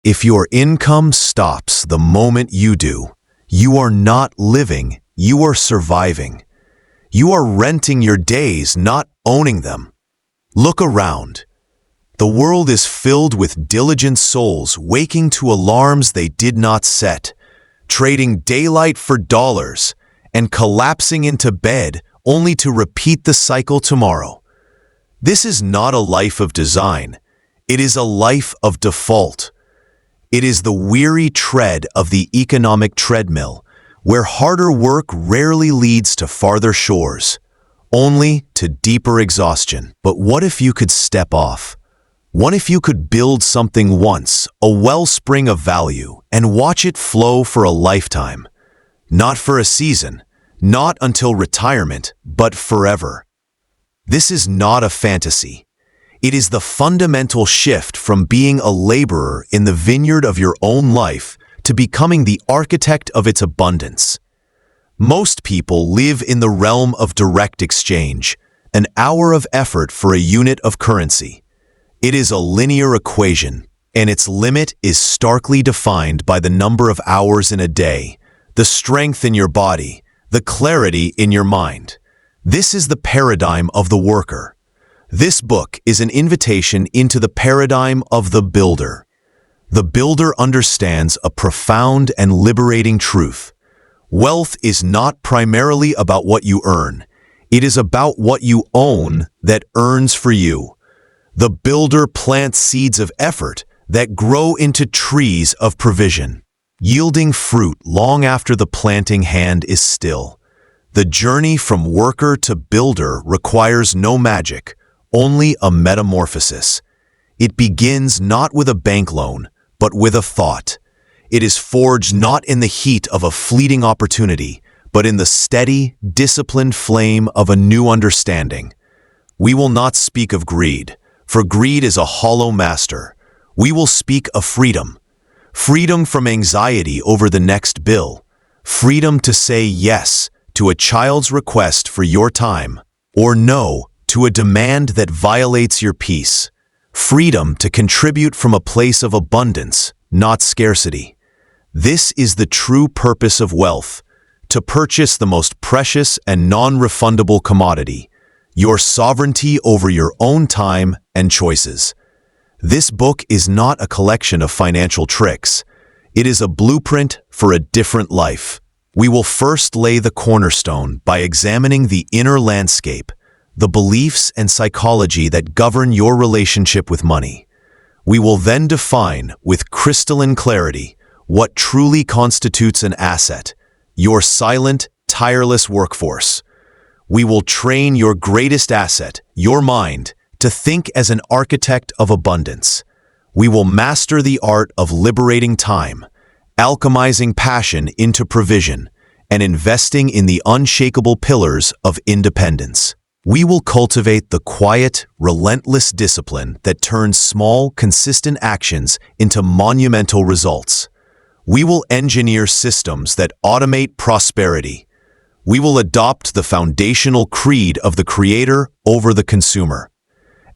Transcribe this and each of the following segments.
If your income stops the moment you do, you are not living, you are surviving. You are renting your days, not owning them. Look around. The world is filled with diligent souls waking to alarms they did not set, trading daylight for dollars, and collapsing into bed only to repeat the cycle tomorrow. This is not a life of design. It is a life of default. It is the weary tread of the economic treadmill, where harder work rarely leads to farther shores, only to deeper exhaustion. But what if you could step off? What if you could build something once, a wellspring of value, and watch it flow for a lifetime? Not for a season, not until retirement, but forever. This is not a fantasy. It is the fundamental shift from being a laborer in the vineyard of your own life to becoming the architect of its abundance. Most people live in the realm of direct exchange, an hour of effort for a unit of currency. It is a linear equation, and its limit is starkly defined by the number of hours in a day, the strength in your body, the clarity in your mind. This is the paradigm of the worker. This book is an invitation into the paradigm of the builder. The builder understands a profound and liberating truth. Wealth is not primarily about what you earn. It is about what you own that earns for you. The builder plants seeds of effort that grow into trees of provision, yielding fruit long after the planting hand is still. The journey from worker to builder requires no magic, only a metamorphosis. It begins not with a bank loan, but with a thought. It is forged not in the heat of a fleeting opportunity, but in the steady, disciplined flame of a new understanding. We will not speak of greed, for greed is a hollow master. We will speak of freedom. Freedom from anxiety over the next bill. Freedom to say yes to a child's request for your time, or no to a demand that violates your peace. Freedom to contribute from a place of abundance, not scarcity. This is the true purpose of wealth, to purchase the most precious and non-refundable commodity, your sovereignty over your own time and choices. This book is not a collection of financial tricks. It is a blueprint for a different life. We will first lay the cornerstone by examining the inner landscape, the beliefs and psychology that govern your relationship with money. We will then define, with crystalline clarity, what truly constitutes an asset, your silent, tireless workforce. We will train your greatest asset, your mind, to think as an architect of abundance. We will master the art of liberating time, alchemizing passion into provision, and investing in the unshakable pillars of independence. We will cultivate the quiet, relentless discipline that turns small, consistent actions into monumental results. We will engineer systems that automate prosperity. We will adopt the foundational creed of the creator over the consumer.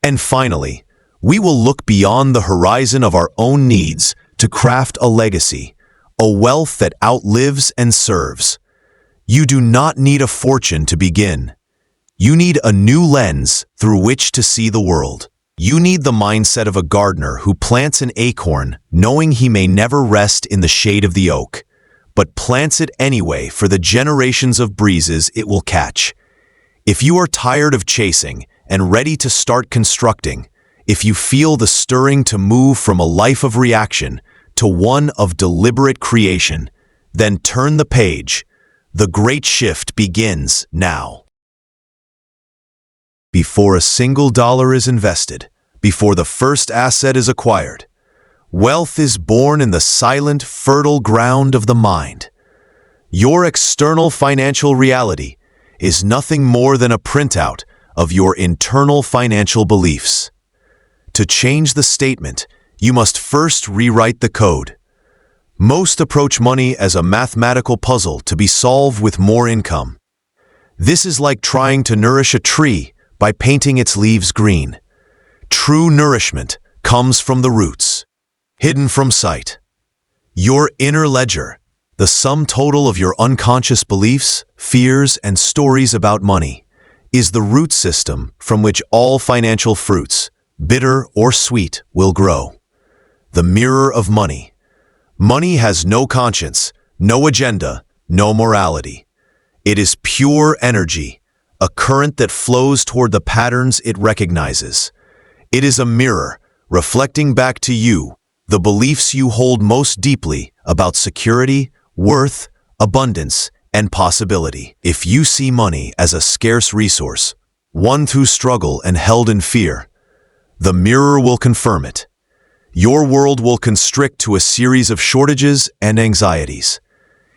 And finally, we will look beyond the horizon of our own needs to craft a legacy, a wealth that outlives and serves. You do not need a fortune to begin. You need a new lens through which to see the world. You need the mindset of a gardener who plants an acorn knowing he may never rest in the shade of the oak, but plants it anyway for the generations of breezes it will catch. If you are tired of chasing and ready to start constructing, if you feel the stirring to move from a life of reaction to one of deliberate creation, then turn the page. The great shift begins now. Before a single dollar is invested, before the first asset is acquired, wealth is born in the silent, fertile ground of the mind. Your external financial reality is nothing more than a printout of your internal financial beliefs. To change the statement, you must first rewrite the code. Most approach money as a mathematical puzzle to be solved with more income. This is like trying to nourish a tree by painting its leaves green. True nourishment comes from the roots. hidden from sight. Your inner ledger, the sum total of your unconscious beliefs, fears, and stories about money, is the root system from which all financial fruits, bitter or sweet, will grow. The mirror of money. Money has no conscience, no agenda, no morality. It is pure energy, a current that flows toward the patterns it recognizes. It is a mirror, reflecting back to you the beliefs you hold most deeply about security, worth, abundance, and possibility. If you see money as a scarce resource, won through struggle and held in fear, the mirror will confirm it. Your world will constrict to a series of shortages and anxieties.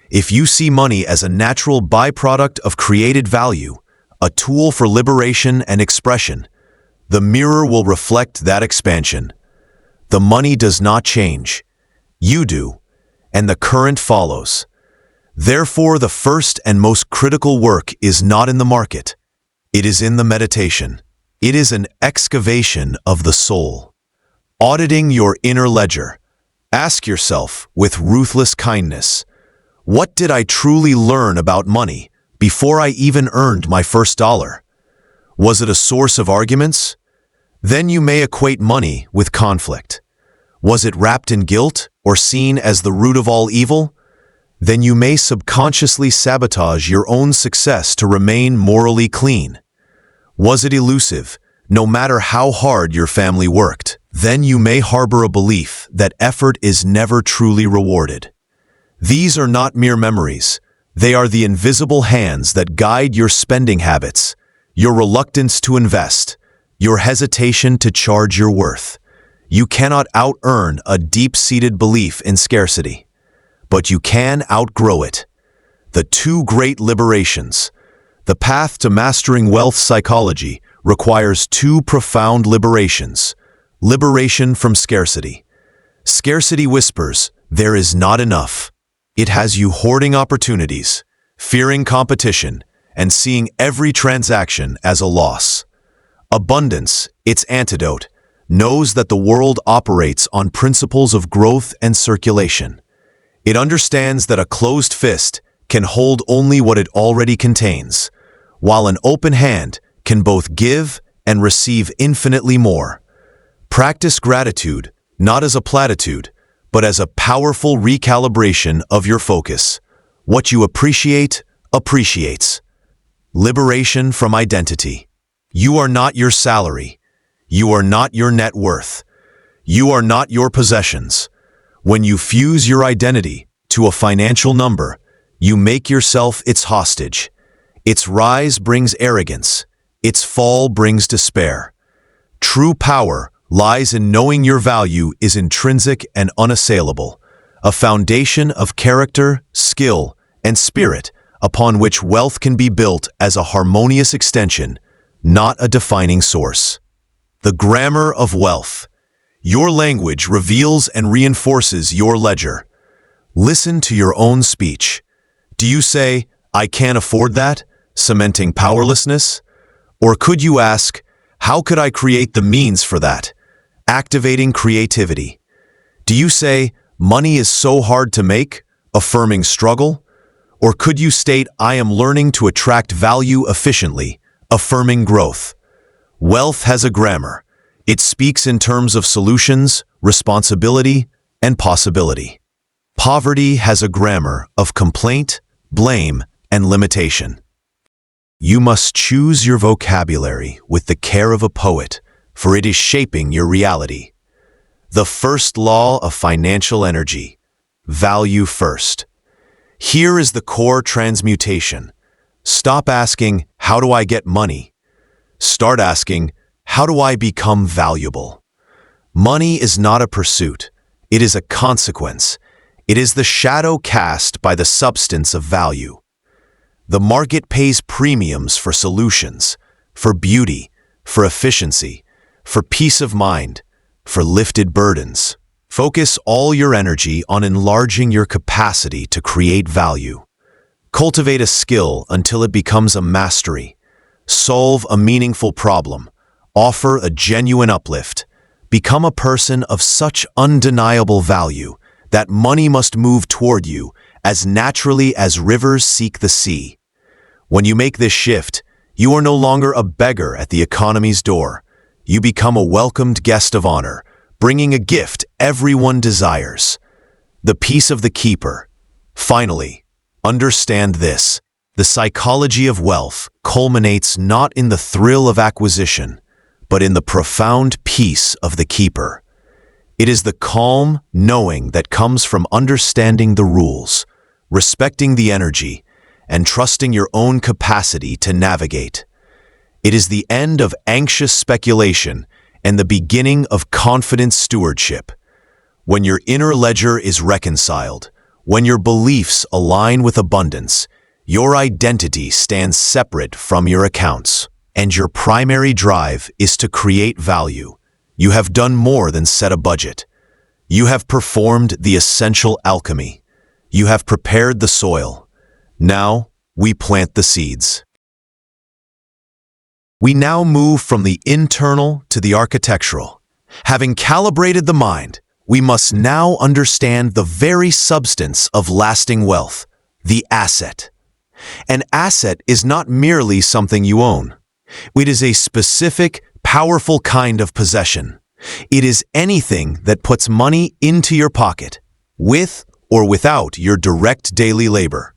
If you see money as a natural byproduct of created value, a tool for liberation and expression, the mirror will reflect that expansion. The money does not change. You do, and the current follows. Therefore, the first and most critical work is not in the market. It is in the meditation. It is an excavation of the soul. Auditing your inner ledger, ask yourself with ruthless kindness, what did I truly learn about money before I even earned my first dollar? Was it a source of arguments? Then you may equate money with conflict. Was it wrapped in guilt or seen as the root of all evil? Then you may subconsciously sabotage your own success to remain morally clean. Was it elusive, no matter how hard your family worked? Then you may harbor a belief that effort is never truly rewarded. These are not mere memories. They are the invisible hands that guide your spending habits, your reluctance to invest, your hesitation to charge your worth. You cannot out-earn a deep-seated belief in scarcity, but you can outgrow it. The two great liberations. The path to mastering wealth psychology requires two profound liberations. Liberation from scarcity. Scarcity whispers, there is not enough. It has you hoarding opportunities, fearing competition, and seeing every transaction as a loss. Abundance, its antidote, knows that the world operates on principles of growth and circulation. It understands that a closed fist can hold only what it already contains, while an open hand can both give and receive infinitely more. Practice gratitude, not as a platitude, but as a powerful recalibration of your focus. What you appreciate, appreciates. Liberation from identity. You are not your salary. You are not your net worth. You are not your possessions. When you fuse your identity to a financial number, you make yourself its hostage. Its rise brings arrogance. Its fall brings despair. True power lies in knowing your value is intrinsic and unassailable, a foundation of character, skill, and spirit upon which wealth can be built as a harmonious extension, not a defining source. The grammar of wealth. Your language reveals and reinforces your ledger. Listen to your own speech. Do you say, I can't afford that, cementing powerlessness? Or could you ask, how could I create the means for that, activating creativity? Do you say, money is so hard to make, affirming struggle? Or could you state, I am learning to attract value efficiently, affirming growth? Wealth has a grammar. It speaks in terms of solutions, responsibility, and possibility. Poverty has a grammar of complaint, blame, and limitation. You must choose your vocabulary with the care of a poet, for it is shaping your reality. The first law of financial energy: value first. Here is the core transmutation. Stop asking, how do I get money? Start asking, how do I become valuable? Money is not a pursuit. It is a consequence. It is the shadow cast by the substance of value. The market pays premiums for solutions, for beauty, for efficiency, for peace of mind, for lifted burdens. Focus all your energy on enlarging your capacity to create value. Cultivate a skill until it becomes a mastery. Solve a meaningful problem. Offer a genuine uplift. Become a person of such undeniable value that money must move toward you as naturally as rivers seek the sea. When you make this shift, you are no longer a beggar at the economy's door. You become a welcomed guest of honor, bringing a gift everyone desires: the peace of the keeper. Finally, understand this: the psychology of wealth culminates not in the thrill of acquisition, but in the profound peace of the keeper. It is the calm knowing that comes from understanding the rules, respecting the energy, and trusting your own capacity to navigate. It is the end of anxious speculation and the beginning of confident stewardship. When your inner ledger is reconciled, when your beliefs align with abundance, your identity stands separate from your accounts, and your primary drive is to create value. You have done more than set a budget. You have performed the essential alchemy. You have prepared the soil. Now, we plant the seeds. We now move from the internal to the architectural. Having calibrated the mind, we must now understand the very substance of lasting wealth, the asset. An asset is not merely something you own. It is a specific, powerful kind of possession. It is anything that puts money into your pocket, with or without your direct daily labor.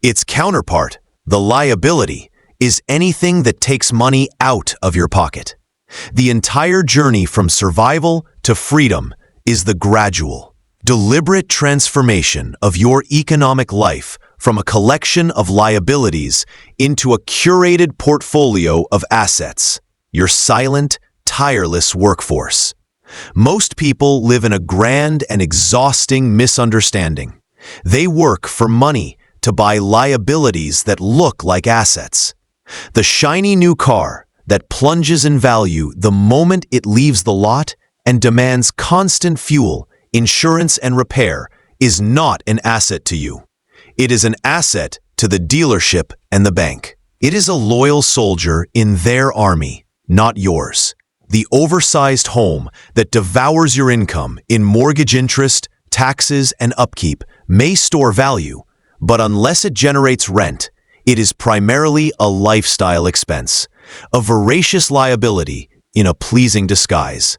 Its counterpart, the liability, is anything that takes money out of your pocket. The entire journey from survival to freedom is the gradual, deliberate transformation of your economic life from a collection of liabilities into a curated portfolio of assets, your silent, tireless workforce. Most people live in a grand and exhausting misunderstanding. They work for money to buy liabilities that look like assets. The shiny new car that plunges in value the moment it leaves the lot and demands constant fuel, insurance, and repair is not an asset to you. It is an asset to the dealership and the bank. It is a loyal soldier in their army, not yours. The oversized home that devours your income in mortgage interest, taxes, and upkeep may store value, but unless it generates rent, it is primarily a lifestyle expense, a voracious liability in a pleasing disguise.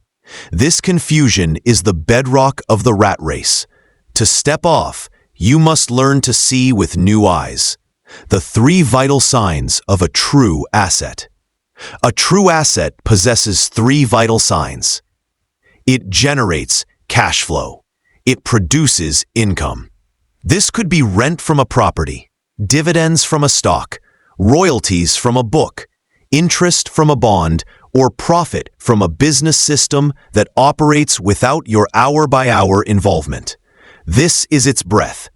This confusion is the bedrock of the rat race. To step off, you must learn to see with new eyes. The 3 vital signs of a true asset. A true asset possesses 3 vital signs. It generates cash flow. It produces income. This could be rent from a property, dividends from a stock, royalties from a book, interest from a bond, or profit from a business system that operates without your hour-by-hour involvement. This is its breath.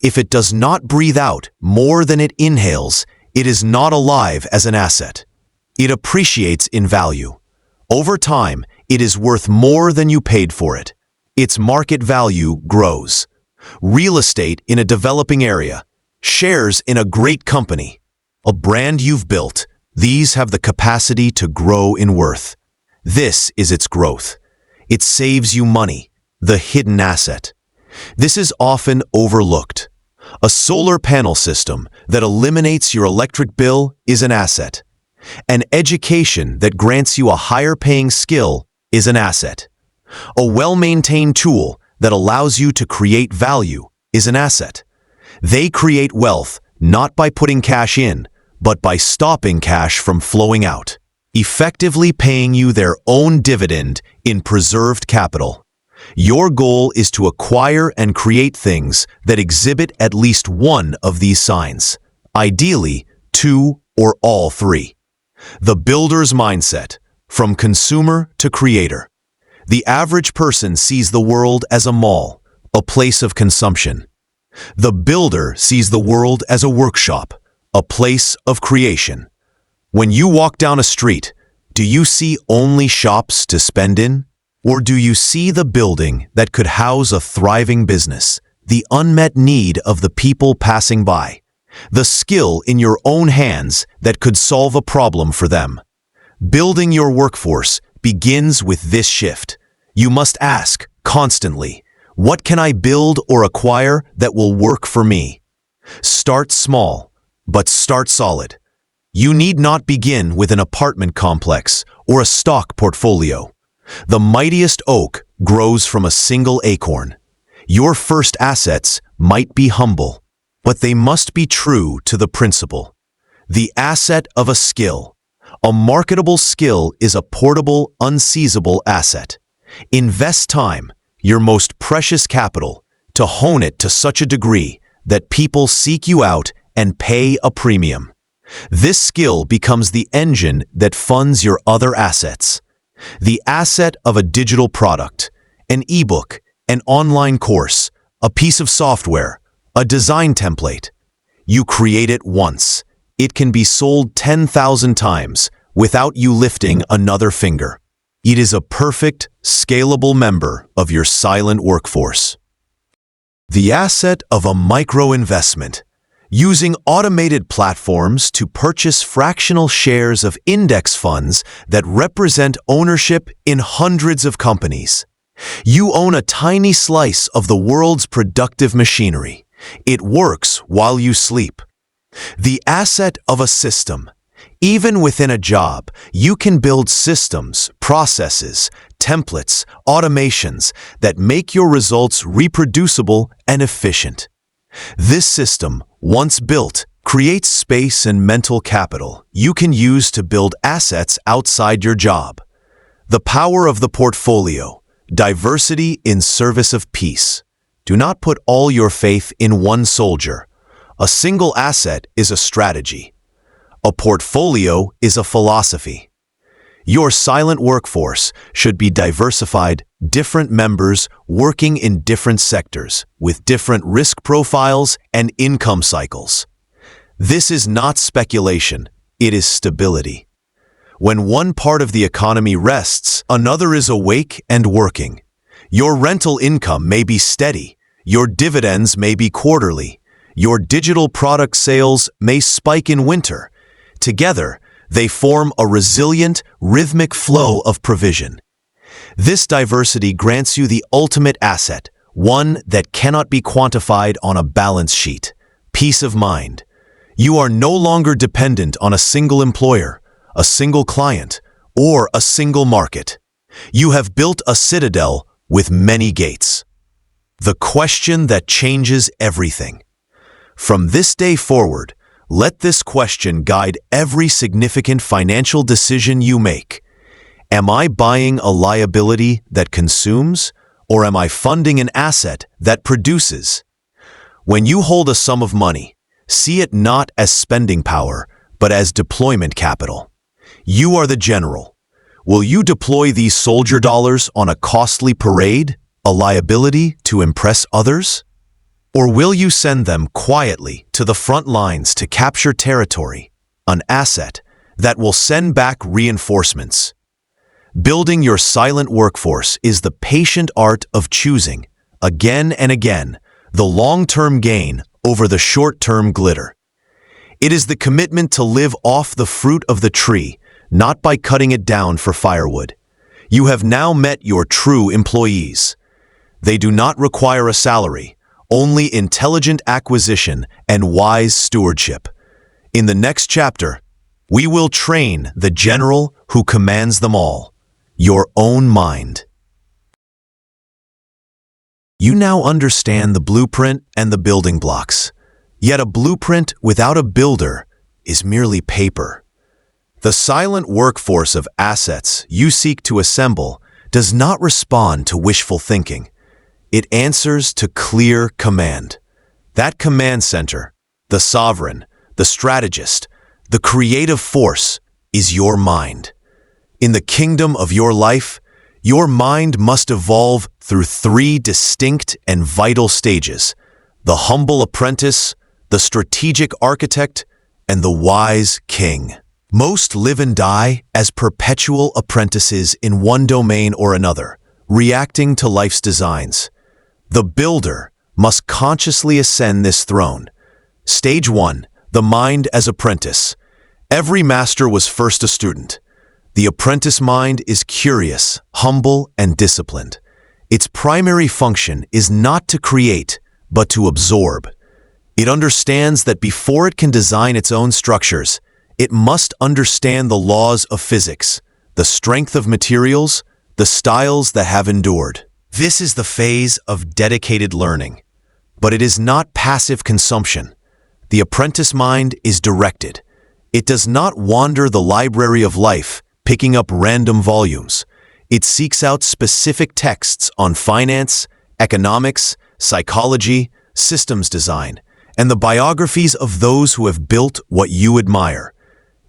If it does not breathe out more than it inhales, it is not alive as an asset. It appreciates in value. Over time, it is worth more than you paid for it. Its market value grows. Real estate in a developing area, shares in a great company, a brand you've built, these have the capacity to grow in worth. This is its growth. It saves you money, the hidden asset. This is often overlooked. A solar panel system that eliminates your electric bill is an asset. An education that grants you a higher-paying skill is an asset. A well-maintained tool that allows you to create value is an asset. They create wealth not by putting cash in, but by stopping cash from flowing out, effectively paying you their own dividend in preserved capital. Your goal is to acquire and create things that exhibit at least one of these signs, ideally 2 or all 3. The builder's mindset, from consumer to creator. The average person sees the world as a mall, a place of consumption. The builder sees the world as a workshop, a place of creation. When you walk down a street, do you see only shops to spend in? Or do you see the building that could house a thriving business, the unmet need of the people passing by, the skill in your own hands that could solve a problem for them? Building your workforce begins with this shift. You must ask, constantly, what can I build or acquire that will work for me? Start small, but start solid. You need not begin with an apartment complex or a stock portfolio. The mightiest oak grows from a single acorn. Your first assets might be humble, but they must be true to the principle. The asset of a skill. A marketable skill is a portable, unseizable asset. Invest time, your most precious capital, to hone it to such a degree that people seek you out and pay a premium. This skill becomes the engine that funds your other assets. The asset of a digital product, an ebook, an online course, a piece of software, a design template. You create it once. It can be sold 10,000 times without you lifting another finger. It is a perfect, scalable member of your silent workforce. The asset of a micro-investment. Using automated platforms to purchase fractional shares of index funds that represent ownership in hundreds of companies. You own a tiny slice of the world's productive machinery. It works while you sleep. The asset of a system. Even within a job, you can build systems, processes, templates, automations that make your results reproducible and efficient. This system, once built, creates space and mental capital you can use to build assets outside your job. The power of the portfolio. Diversity in service of peace. Do not put all your faith in one soldier. A single asset is a strategy. A portfolio is a philosophy. Your silent workforce should be diversified, different members working in different sectors with different risk profiles and income cycles. This is not speculation, it is stability. When one part of the economy rests, another is awake and working. Your rental income may be steady, your dividends may be quarterly, your digital product sales may spike in winter. Together, they form a resilient, rhythmic flow of provision. This diversity grants you the ultimate asset, one that cannot be quantified on a balance sheet. Peace of mind. You are no longer dependent on a single employer, a single client, or a single market. You have built a citadel with many gates. The question that changes everything. From this day forward, let this question guide every significant financial decision you make. Am I buying a liability that consumes, or am I funding an asset that produces? When you hold a sum of money, see it not as spending power, but as deployment capital. You are the general. Will you deploy these soldier dollars on a costly parade, a liability to impress others? Or will you send them quietly to the front lines to capture territory, an asset that will send back reinforcements? Building your silent workforce is the patient art of choosing, again and again, the long-term gain over the short-term glitter. It is the commitment to live off the fruit of the tree, not by cutting it down for firewood. You have now met your true employees. They do not require a salary, only intelligent acquisition and wise stewardship. In the next chapter, we will train the general who commands them all, your own mind. You now understand the blueprint and the building blocks. Yet a blueprint without a builder is merely paper. The silent workforce of assets you seek to assemble does not respond to wishful thinking. It answers to clear command. That command center, the sovereign, the strategist, the creative force, is your mind. In the kingdom of your life, your mind must evolve through three distinct and vital stages: the humble apprentice, the strategic architect, and the wise king. Most live and die as perpetual apprentices in one domain or another, reacting to life's designs. The builder must consciously ascend this throne. Stage 1, the mind as apprentice. Every master was first a student. The apprentice mind is curious, humble, and disciplined. Its primary function is not to create, but to absorb. It understands that before it can design its own structures, it must understand the laws of physics, the strength of materials, the styles that have endured. This is the phase of dedicated learning. But it is not passive consumption. The apprentice mind is directed. It does not wander the library of life, picking up random volumes. It seeks out specific texts on finance, economics, psychology, systems design, and the biographies of those who have built what you admire.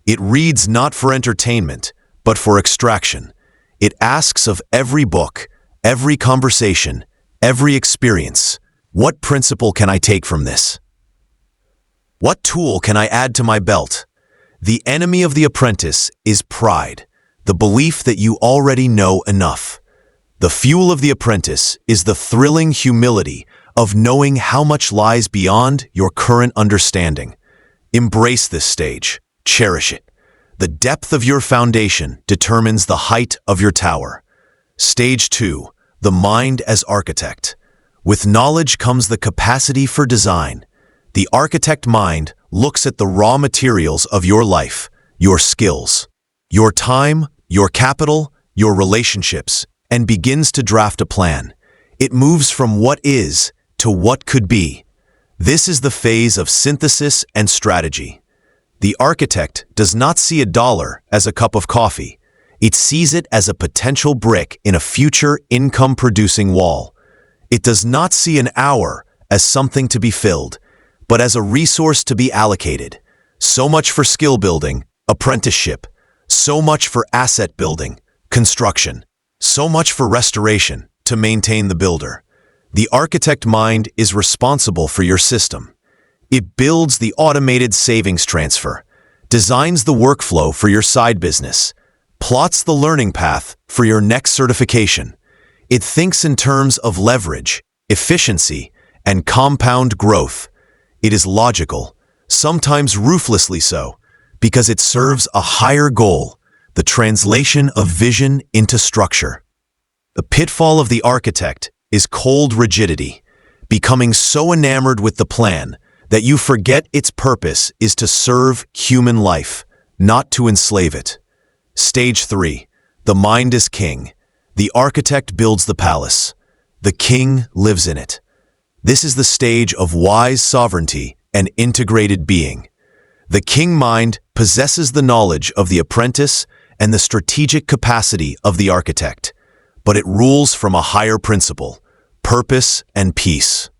It reads not for entertainment, but for extraction. It asks of every book, every conversation, every experience, what principle can I take from this? What tool can I add to my belt? The enemy of the apprentice is pride, the belief that you already know enough. The fuel of the apprentice is the thrilling humility of knowing how much lies beyond your current understanding. Embrace this stage. Cherish it. The depth of your foundation determines the height of your tower. Stage 2. The mind as architect. With knowledge comes the capacity for design. The architect mind looks at the raw materials of your life, your skills, your time, your capital, your relationships, and begins to draft a plan. It moves from what is to what could be. This is the phase of synthesis and strategy. The architect does not see a dollar as a cup of coffee. It sees it as a potential brick in a future income-producing wall. It does not see an hour as something to be filled, but as a resource to be allocated. So much for skill building, apprenticeship. So much for asset building, construction. So much for restoration, to maintain the builder. The architect mind is responsible for your system. It builds the automated savings transfer, designs the workflow for your side business, plots the learning path for your next certification. It thinks in terms of leverage, efficiency, and compound growth. It is logical, sometimes ruthlessly so, because it serves a higher goal, the translation of vision into structure. The pitfall of the architect is cold rigidity, becoming so enamored with the plan that you forget its purpose is to serve human life, not to enslave it. Stage 3. The mind is king. The architect builds the palace. The king lives in it. This is the stage of wise sovereignty and integrated being. The king mind possesses the knowledge of the apprentice and the strategic capacity of the architect, but it rules from a higher principle, purpose and peace.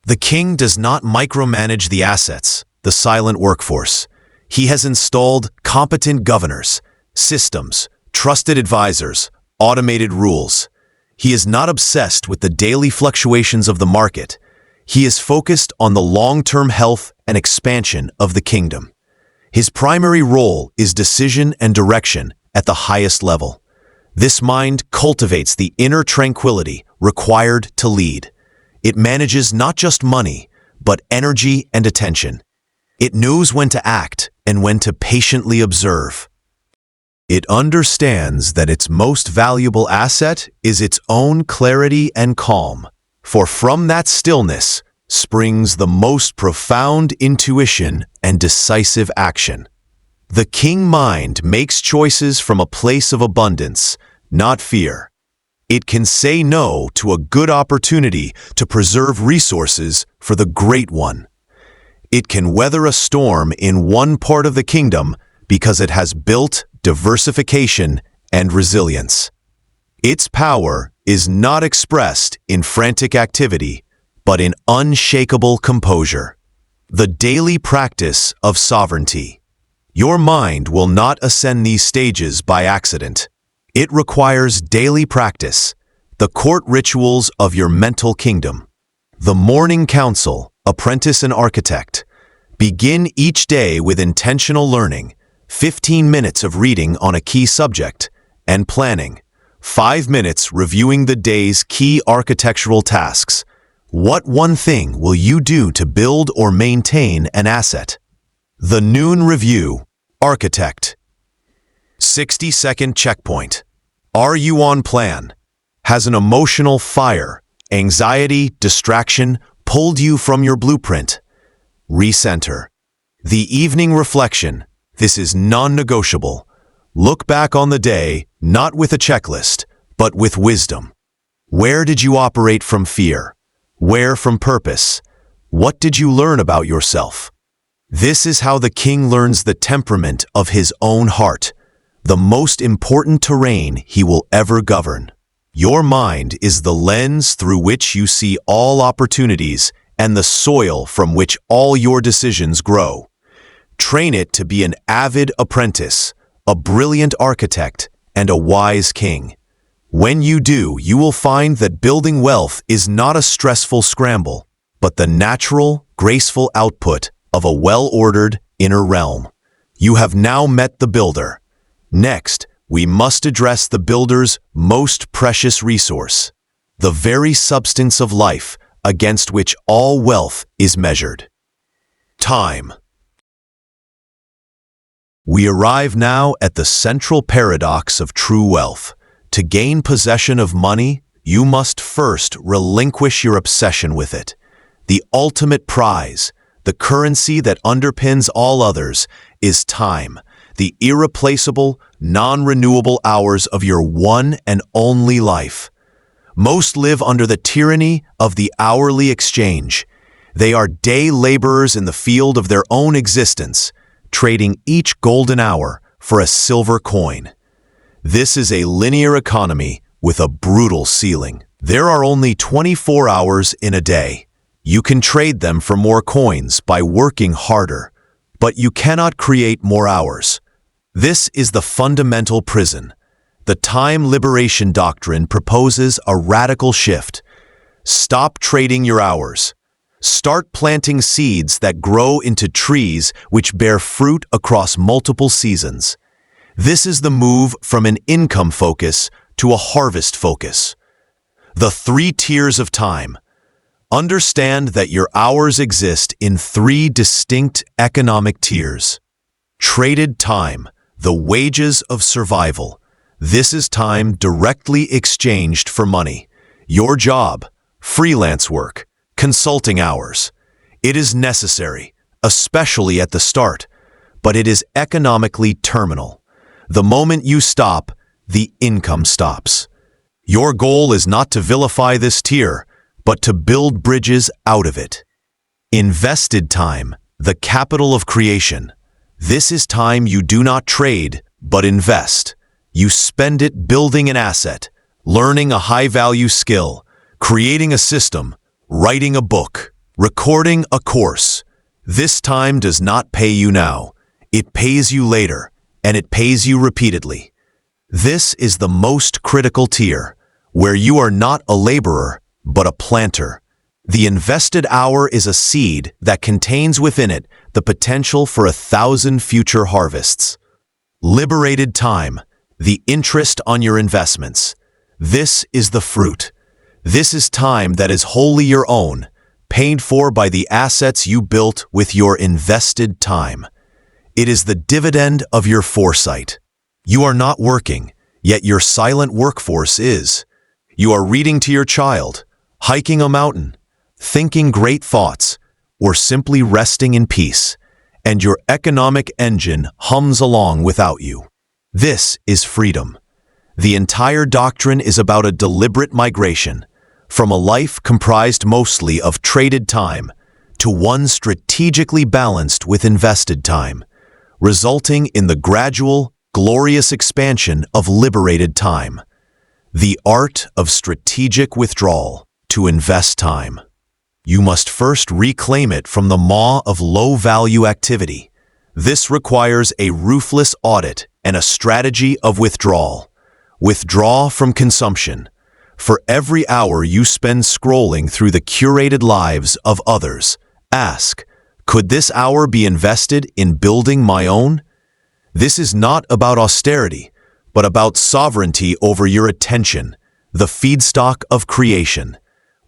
The king does not micromanage the assets, the silent workforce. He has installed competent governors, systems, trusted advisors, automated rules. He is not obsessed with the daily fluctuations of the market. He is focused on the long-term health and expansion of the kingdom. His primary role is decision and direction at the highest level. This mind cultivates the inner tranquility required to lead. It manages not just money, but energy and attention. It knows when to act and when to patiently observe. It understands that its most valuable asset is its own clarity and calm, for from that stillness springs the most profound intuition and decisive action. The king mind makes choices from a place of abundance, not fear. It can say no to a good opportunity to preserve resources for the great one. It can weather a storm in one part of the kingdom because it has built diversification and resilience. Its power is not expressed in frantic activity, but in unshakable composure. The daily practice of sovereignty. Your mind will not ascend these stages by accident. It requires daily practice, the court rituals of your mental kingdom. The morning council, apprentice and architect. Begin each day with intentional learning, 15 minutes of reading on a key subject, and planning, 5 minutes reviewing the day's key architectural tasks. What one thing will you do to build or maintain an asset? The noon review, architect. 60-second checkpoint. Are you on plan? Has an emotional fire, anxiety, distraction pulled you from your blueprint? Recenter. The evening reflection. This is non-negotiable. Look back on the day, not with a checklist, but with wisdom. Where did you operate from fear? Where from purpose? What did you learn about yourself? This is how the king learns the temperament of his own heart, the most important terrain he will ever govern. Your mind is the lens through which you see all opportunities and the soil from which all your decisions grow. Train it to be an avid apprentice, a brilliant architect, and a wise king. When you do, you will find that building wealth is not a stressful scramble, but the natural, graceful output of a well-ordered inner realm. You have now met the builder. Next, we must address the builder's most precious resource, the very substance of life against which all wealth is measured. Time. We arrive now at the central paradox of true wealth. To gain possession of money, you must first relinquish your obsession with it. The ultimate prize, the currency that underpins all others, is time, the irreplaceable, non-renewable hours of your one and only life. Most live under the tyranny of the hourly exchange. They are day laborers in the field of their own existence, trading each golden hour for a silver coin. This is a linear economy with a brutal ceiling. There are only 24 hours in a day. You can trade them for more coins by working harder, but you cannot create more hours. This is the fundamental prison. The time liberation doctrine proposes a radical shift. Stop trading your hours. Start planting seeds that grow into trees which bear fruit across multiple seasons. This is the move from an income focus to a harvest focus. The 3 tiers of time. Understand that your hours exist in 3 distinct economic tiers. Traded time, the wages of survival. This is time directly exchanged for money. Your job, freelance work, consulting hours. It is necessary, especially at the start, but it is economically terminal. The moment you stop, the income stops. Your goal is not to vilify this tier, but to build bridges out of it. Invested time, the capital of creation. This is time you do not trade, but invest. You spend it building an asset, learning a high-value skill, creating a system, writing a book, recording a course. This time does not pay you now. It pays you later, and it pays you repeatedly. This is the most critical tier, where you are not a laborer, but a planter. The invested hour is a seed that contains within it the potential for 1,000 future harvests. Liberated time, the interest on your investments. This is the fruit. This is time that is wholly your own, paid for by the assets you built with your invested time. It is the dividend of your foresight. You are not working, yet your silent workforce is. You are reading to your child, hiking a mountain, thinking great thoughts, or simply resting in peace, and your economic engine hums along without you. This is freedom. The entire doctrine is about a deliberate migration from a life comprised mostly of traded time to one strategically balanced with invested time, resulting in the gradual, glorious expansion of liberated time. The art of strategic withdrawal to invest time. You must first reclaim it from the maw of low-value activity. This requires a ruthless audit and a strategy of withdrawal. Withdraw from consumption. For every hour you spend scrolling through the curated lives of others, ask, could this hour be invested in building my own? This is not about austerity, but about sovereignty over your attention, the feedstock of creation.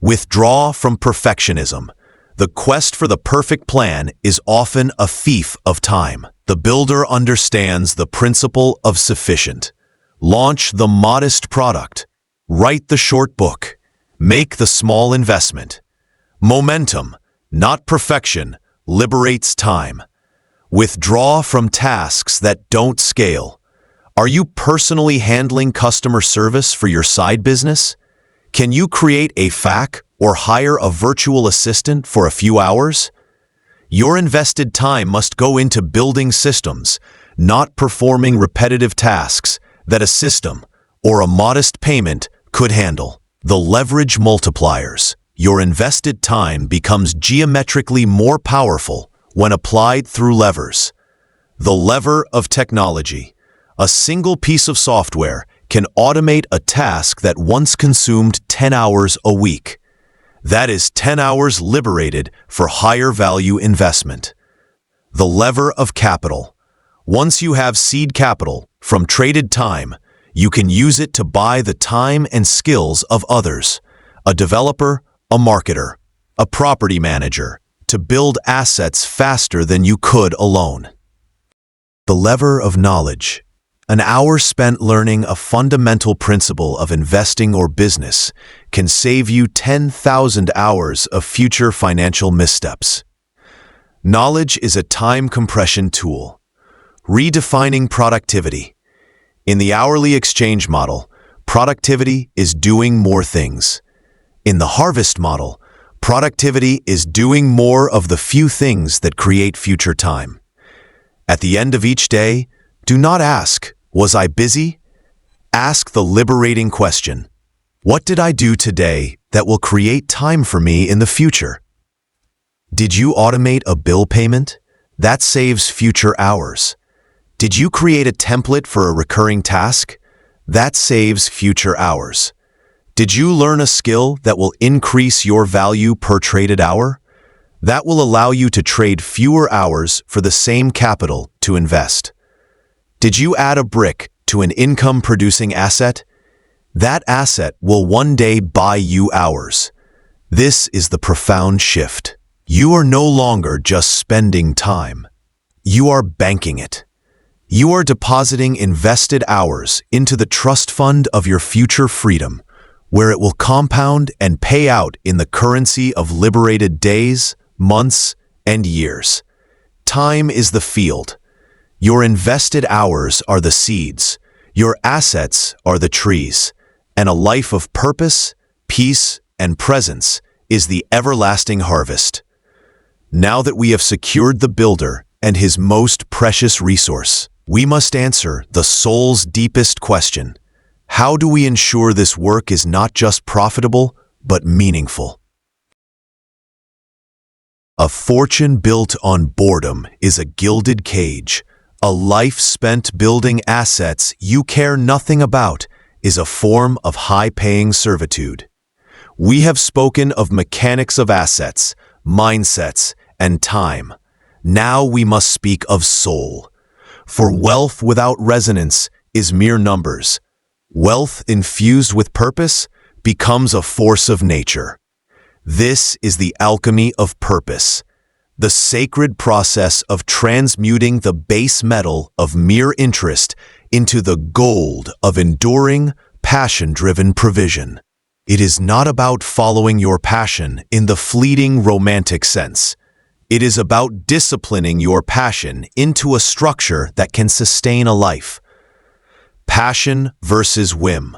Withdraw from perfectionism. The quest for the perfect plan is often a thief of time. The builder understands the principle of sufficient. Launch the modest product. Write the short book. Make the small investment. Momentum, not perfection, liberates time. Withdraw from tasks that don't scale. Are you personally handling customer service for your side business? Can you create a FAQ or hire a virtual assistant for a few hours? Your invested time must go into building systems, not performing repetitive tasks that a system or a modest payment could handle. The leverage multipliers. Your invested time becomes geometrically more powerful when applied through levers. The lever of technology. A single piece of software can automate a task that once consumed 10 hours a week. That is 10 hours liberated for higher value investment. The lever of capital. Once you have seed capital from traded time, you can use it to buy the time and skills of others, a developer, a marketer, a property manager, to build assets faster than you could alone. The lever of knowledge. An hour spent learning a fundamental principle of investing or business can save you 10,000 hours of future financial missteps. Knowledge is a time compression tool. Redefining productivity. In the hourly exchange model, productivity is doing more things. In the harvest model, productivity is doing more of the few things that create future time. At the end of each day, do not ask, "Was I busy?" Ask the liberating question, "What did I do today that will create time for me in the future?" Did you automate a bill payment? That saves future hours. Did you create a template for a recurring task? That saves future hours. Did you learn a skill that will increase your value per traded hour? That will allow you to trade fewer hours for the same capital to invest. Did you add a brick to an income-producing asset? That asset will one day buy you hours. This is the profound shift. You are no longer just spending time. You are banking it. You are depositing invested hours into the trust fund of your future freedom, where it will compound and pay out in the currency of liberated days, months, and years. Time is the field. Your invested hours are the seeds. Your assets are the trees. And a life of purpose, peace, and presence is the everlasting harvest. Now that we have secured the builder and his most precious resource, we must answer the soul's deepest question. How do we ensure this work is not just profitable, but meaningful? A fortune built on boredom is a gilded cage. A life spent building assets you care nothing about is a form of high-paying servitude. We have spoken of mechanics of assets, mindsets, and time. Now we must speak of soul. For wealth without resonance is mere numbers. Wealth infused with purpose becomes a force of nature. This is the alchemy of purpose, the sacred process of transmuting the base metal of mere interest into the gold of enduring, passion-driven provision. It is not about following your passion in the fleeting romantic sense. It is about disciplining your passion into a structure that can sustain a life. Passion versus whim.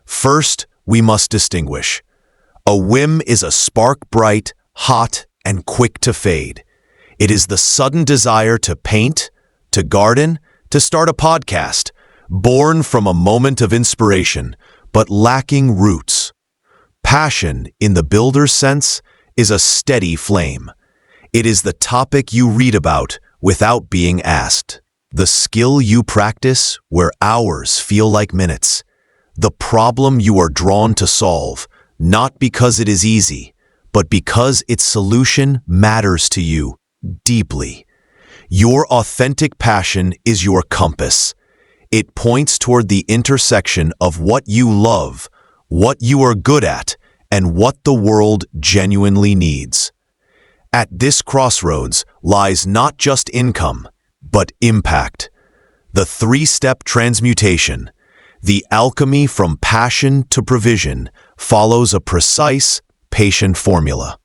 First, we must distinguish. A whim is a spark bright, hot, and quick to fade. It is the sudden desire to paint, to garden, to start a podcast, born from a moment of inspiration, but lacking roots. Passion, in the builder's sense, is a steady flame. It is the topic you read about without being asked. The skill you practice where hours feel like minutes. The problem you are drawn to solve, not because it is easy, but because its solution matters to you deeply. Your authentic passion is your compass. It points toward the intersection of what you love, what you are good at, and what the world genuinely needs. At this crossroads lies not just income, but impact. The three-step transmutation, the alchemy from passion to provision, follows a precise, patient formula.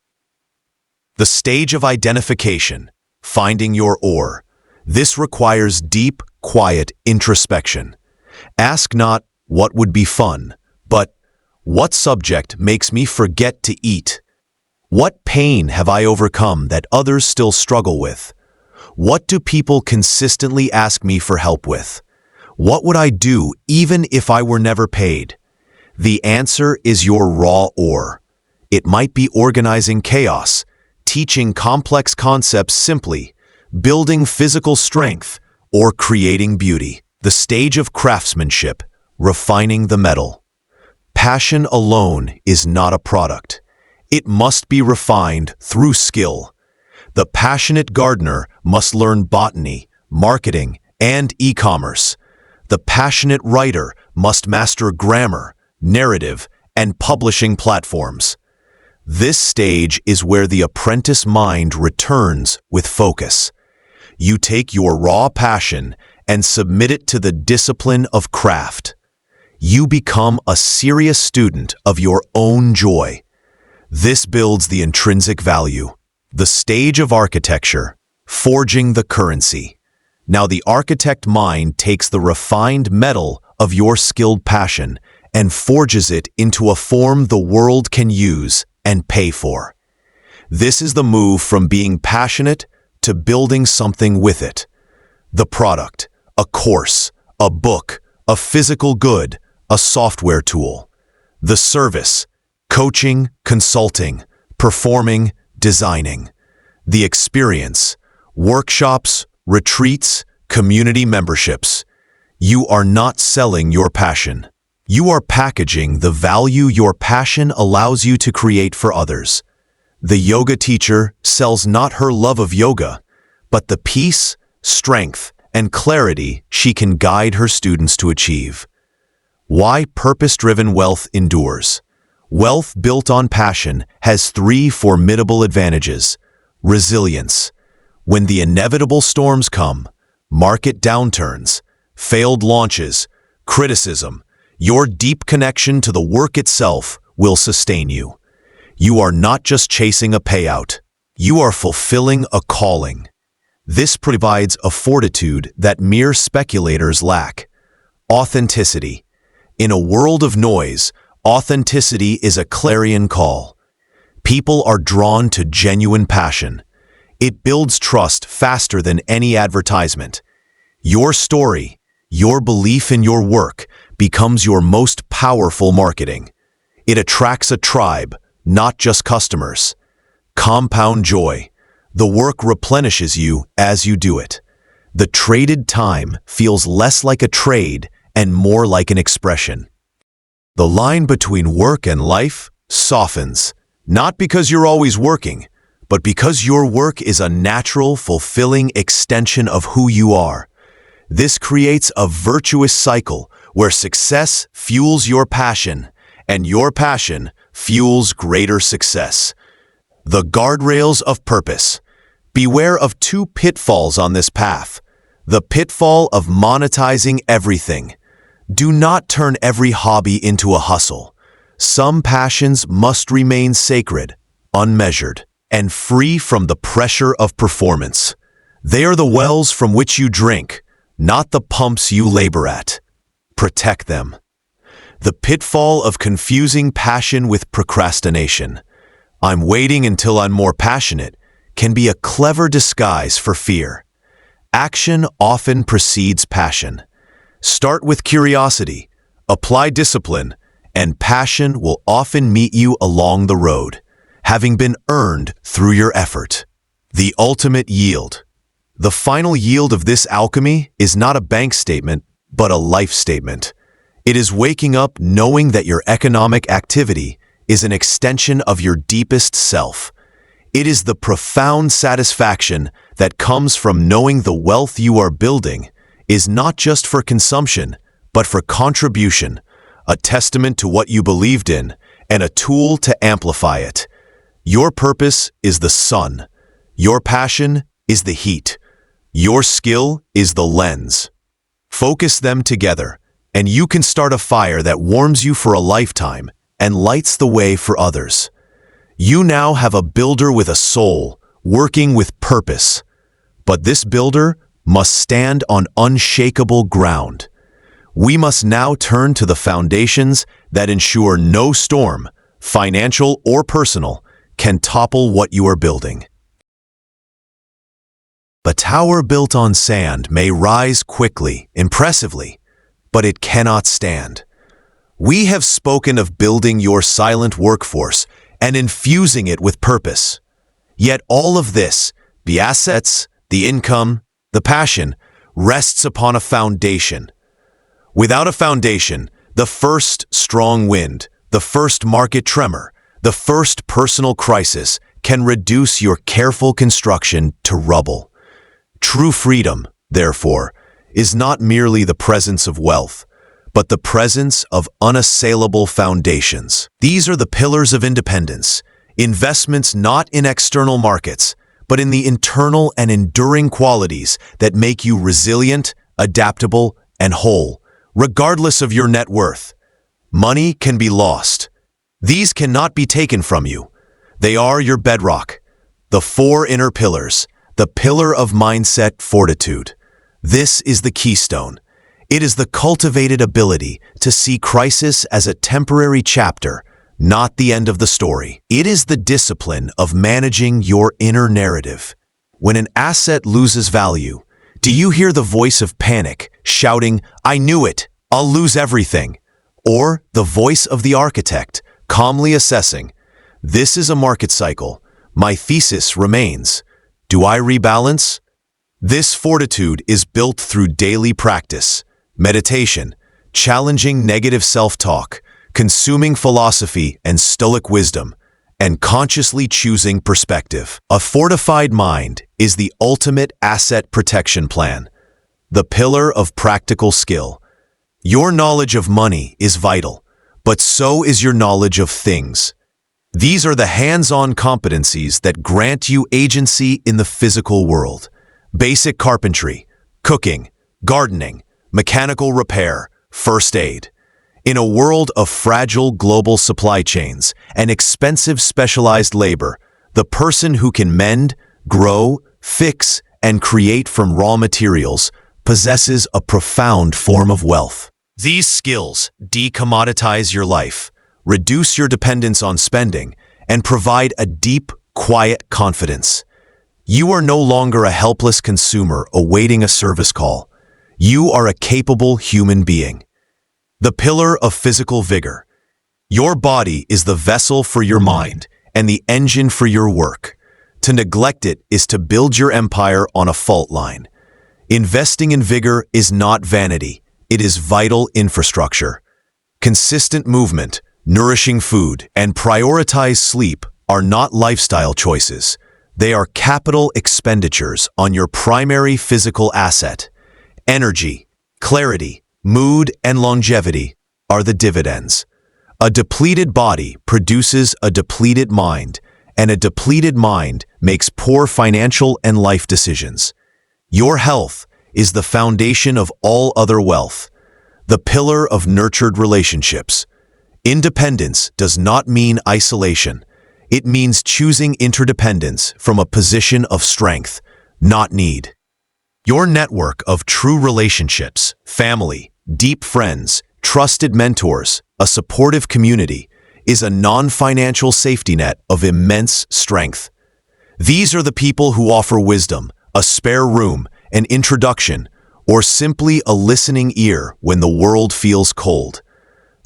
The stage of identification, finding your ore. This requires deep, quiet introspection. Ask not, what would be fun, but what subject makes me forget to eat? What pain have I overcome that others still struggle with? What do people consistently ask me for help with? What would I do even if I were never paid? The answer is your raw ore. It might be organizing chaos, teaching complex concepts simply, building physical strength, or creating beauty. The stage of craftsmanship, refining the metal. Passion alone is not a product. It must be refined through skill. The passionate gardener must learn botany, marketing, and e-commerce. The passionate writer must master grammar, narrative, and publishing platforms. This stage is where the apprentice mind returns with focus. You take your raw passion and submit it to the discipline of craft. You become a serious student of your own joy. This builds the intrinsic value. The stage of architecture, forging the currency. Now the architect mind takes the refined metal of your skilled passion and forges it into a form the world can use and pay for. This is the move from being passionate to building something with it. The product, a course, a book, a physical good, a software tool. The service, coaching, consulting, performing, designing. The experience, workshops, retreats, community memberships. You are not selling your passion. You are packaging the value your passion allows you to create for others. The yoga teacher sells not her love of yoga, but the peace, strength, and clarity she can guide her students to achieve. Why purpose-driven wealth endures. Wealth built on passion has three formidable advantages. Resilience. When the inevitable storms come, market downturns, failed launches, criticism, your deep connection to the work itself will sustain you. You are not just chasing a payout. You are fulfilling a calling. This provides a fortitude that mere speculators lack. Authenticity. In a world of noise, authenticity is a clarion call. People are drawn to genuine passion. It builds trust faster than any advertisement. Your story, your belief in your work, becomes your most powerful marketing. It attracts a tribe, not just customers. Compound joy. The work replenishes you as you do it. The traded time feels less like a trade and more like an expression. The line between work and life softens, not because you're always working, but because your work is a natural, fulfilling extension of who you are. This creates a virtuous cycle where success fuels your passion, and your passion fuels greater success. The guardrails of purpose. Beware of two pitfalls on this path. The pitfall of monetizing everything. Do not turn every hobby into a hustle. Some passions must remain sacred, unmeasured, and free from the pressure of performance. They are the wells from which you drink, not the pumps you labor at. Protect them. The pitfall of confusing passion with procrastination. I'm waiting until I'm more passionate can be a clever disguise for fear. Action often precedes passion. Start with curiosity, apply discipline, and passion will often meet you along the road, having been earned through your effort. The ultimate yield. The final yield of this alchemy is not a bank statement, but a life statement. It is waking up knowing that your economic activity is an extension of your deepest self. It is the profound satisfaction that comes from knowing the wealth you are building is not just for consumption, but for contribution, a testament to what you believed in, and a tool to amplify it. Your purpose is the sun, Your passion is the heat. Your skill is the lens. Focus them together, and you can start a fire that warms you for a lifetime and lights the way for others. You now have a builder with a soul, working with purpose. But this builder must stand on unshakable ground. We must now turn to the foundations that ensure no storm, financial or personal, can topple what you are building. A tower built on sand may rise quickly, impressively, but it cannot stand. We have spoken of building your silent workforce and infusing it with purpose. Yet all of this, the assets, the income, the passion, rests upon a foundation. Without a foundation, the first strong wind, the first market tremor, the first personal crisis can reduce your careful construction to rubble. True freedom, therefore, is not merely the presence of wealth, but the presence of unassailable foundations. These are the pillars of independence, investments not in external markets, but in the internal and enduring qualities that make you resilient, adaptable, and whole, regardless of your net worth. Money can be lost. These cannot be taken from you. They are your bedrock. The four inner pillars, the pillar of mindset fortitude. This is the keystone. It is the cultivated ability to see crisis as a temporary chapter, not the end of the story. It is the discipline of managing your inner narrative. When an asset loses value, do you hear the voice of panic shouting, "I knew it, I'll lose everything"? Or the voice of the architect calmly assessing, "This is a market cycle. My thesis remains. Do I rebalance?" This fortitude is built through daily practice, meditation, challenging negative self-talk, consuming philosophy and stoic wisdom, and consciously choosing perspective. A fortified mind is the ultimate asset protection plan, the pillar of practical skill. Your knowledge of money is vital, but so is your knowledge of things. These are the hands-on competencies that grant you agency in the physical world. Basic carpentry, cooking, gardening, mechanical repair, first aid. In a world of fragile global supply chains and expensive specialized labor, the person who can mend, grow, fix, and create from raw materials possesses a profound form of wealth. These skills decommoditize your life, reduce your dependence on spending, and provide a deep, quiet confidence. You are no longer a helpless consumer awaiting a service call. You are a capable human being. The pillar of physical vigor. Your body is the vessel for your mind and the engine for your work. To neglect it is to build your empire on a fault line. Investing in vigor is not vanity. It is vital infrastructure. Consistent movement, nourishing food, and prioritized sleep are not lifestyle choices. They are capital expenditures on your primary physical asset. Energy, clarity, mood, and longevity are the dividends. A depleted body produces a depleted mind, and a depleted mind makes poor financial and life decisions. Your health is the foundation of all other wealth, the pillar of nurtured relationships. Independence does not mean isolation. It means choosing interdependence from a position of strength, not need. Your network of true relationships, family, deep friends, trusted mentors, a supportive community, is a non-financial safety net of immense strength. These are the people who offer wisdom, a spare room, an introduction, or simply a listening ear when the world feels cold.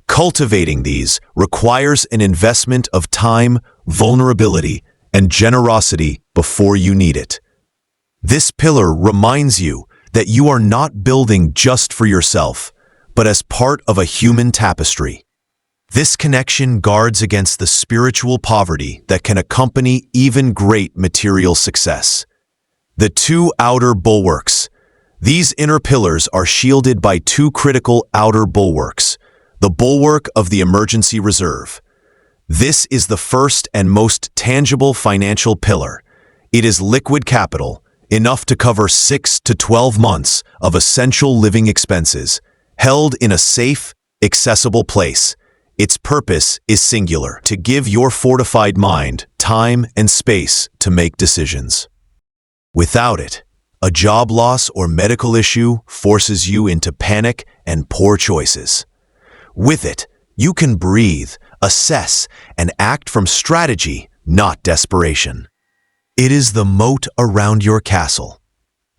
Cultivating these requires an investment of time, vulnerability, and generosity before you need it. This pillar reminds you that you are not building just for yourself, but as part of a human tapestry. This connection guards against the spiritual poverty that can accompany even great material success. The two outer bulwarks. These inner pillars are shielded by two critical outer bulwarks. The bulwark of the emergency reserve. This is the first and most tangible financial pillar. It is liquid capital, enough to cover 6 to 12 months of essential living expenses, held in a safe, accessible place. Its purpose is singular: to give your fortified mind time and space to make decisions. Without it, a job loss or medical issue forces you into panic and poor choices. With it, you can breathe, assess, and act from strategy, not desperation. It is the moat around your castle,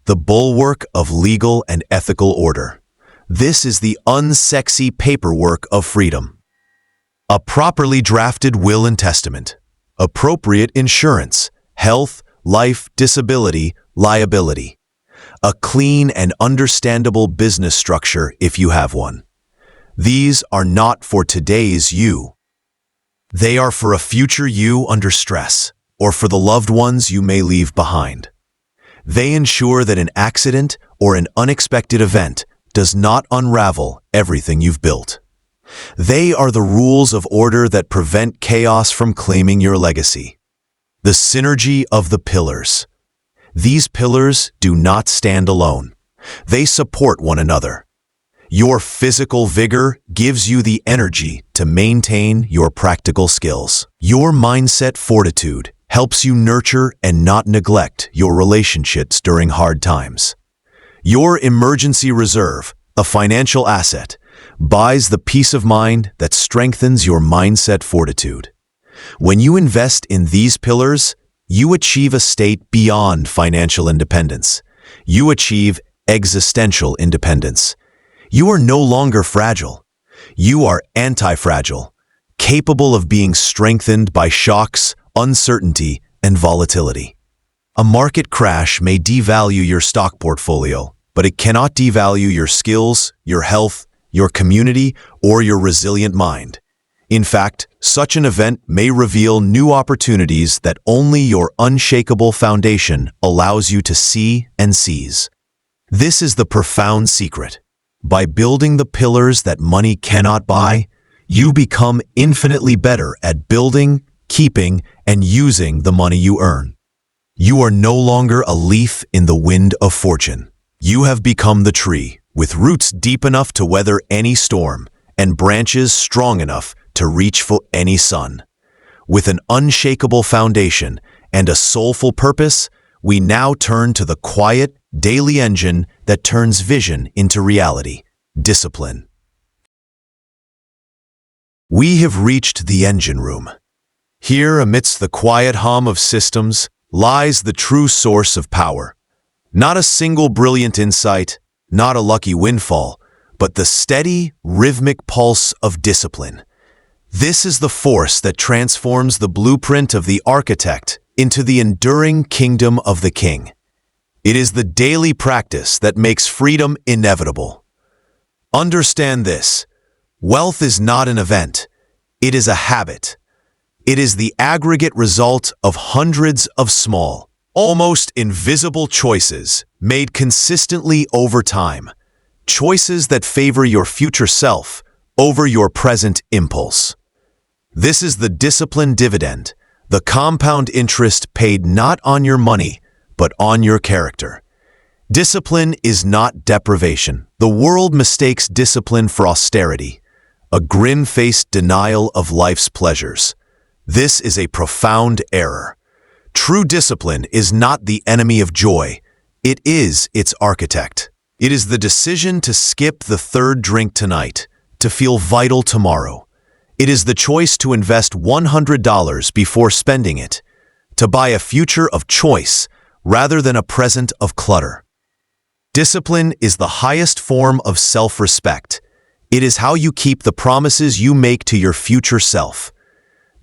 the bulwark of legal and ethical order. This is the unsexy paperwork of freedom. A properly drafted will and testament, appropriate insurance, health, life, disability, liability. A clean and understandable business structure if you have one. These are not for today's you. They are for a future you under stress, or for the loved ones you may leave behind. They ensure that an accident or an unexpected event does not unravel everything you've built. They are the rules of order that prevent chaos from claiming your legacy. The synergy of the pillars. These pillars do not stand alone. They support one another. Your physical vigor gives you the energy to maintain your practical skills. Your mindset fortitude helps you nurture and not neglect your relationships during hard times. Your emergency reserve, a financial asset, buys the peace of mind that strengthens your mindset fortitude. When you invest in these pillars, you achieve a state beyond financial independence. You achieve existential independence. You are no longer fragile. You are anti-fragile, capable of being strengthened by shocks, uncertainty, and volatility. A market crash may devalue your stock portfolio, but it cannot devalue your skills, your health, your community, or your resilient mind. In fact, such an event may reveal new opportunities that only your unshakable foundation allows you to see and seize. This is the profound secret. By building the pillars that money cannot buy, you become infinitely better at building, keeping, and using the money you earn. You are no longer a leaf in the wind of fortune. You have become the tree, with roots deep enough to weather any storm, and branches strong enough to reach for any sun. With an unshakable foundation and a soulful purpose, we now turn to the quiet, daily engine that turns vision into reality: discipline. We have reached the engine room. Here, amidst the quiet hum of systems, lies the true source of power. Not a single brilliant insight, not a lucky windfall, but the steady, rhythmic pulse of discipline. This is the force that transforms the blueprint of the architect into the enduring kingdom of the king. It is the daily practice that makes freedom inevitable. Understand this: wealth is not an event, it is a habit. It is the aggregate result of hundreds of small, almost invisible choices made consistently over time. Choices that favor your future self over your present impulse. This is the discipline dividend, the compound interest paid not on your money, but on your character. Discipline is not deprivation. The world mistakes discipline for austerity, a grin-faced denial of life's pleasures. This is a profound error. True discipline is not the enemy of joy. It is its architect. It is the decision to skip the third drink tonight, to feel vital tomorrow. It is the choice to invest $100 before spending it, to buy a future of choice rather than a present of clutter. Discipline is the highest form of self-respect. It is how you keep the promises you make to your future self.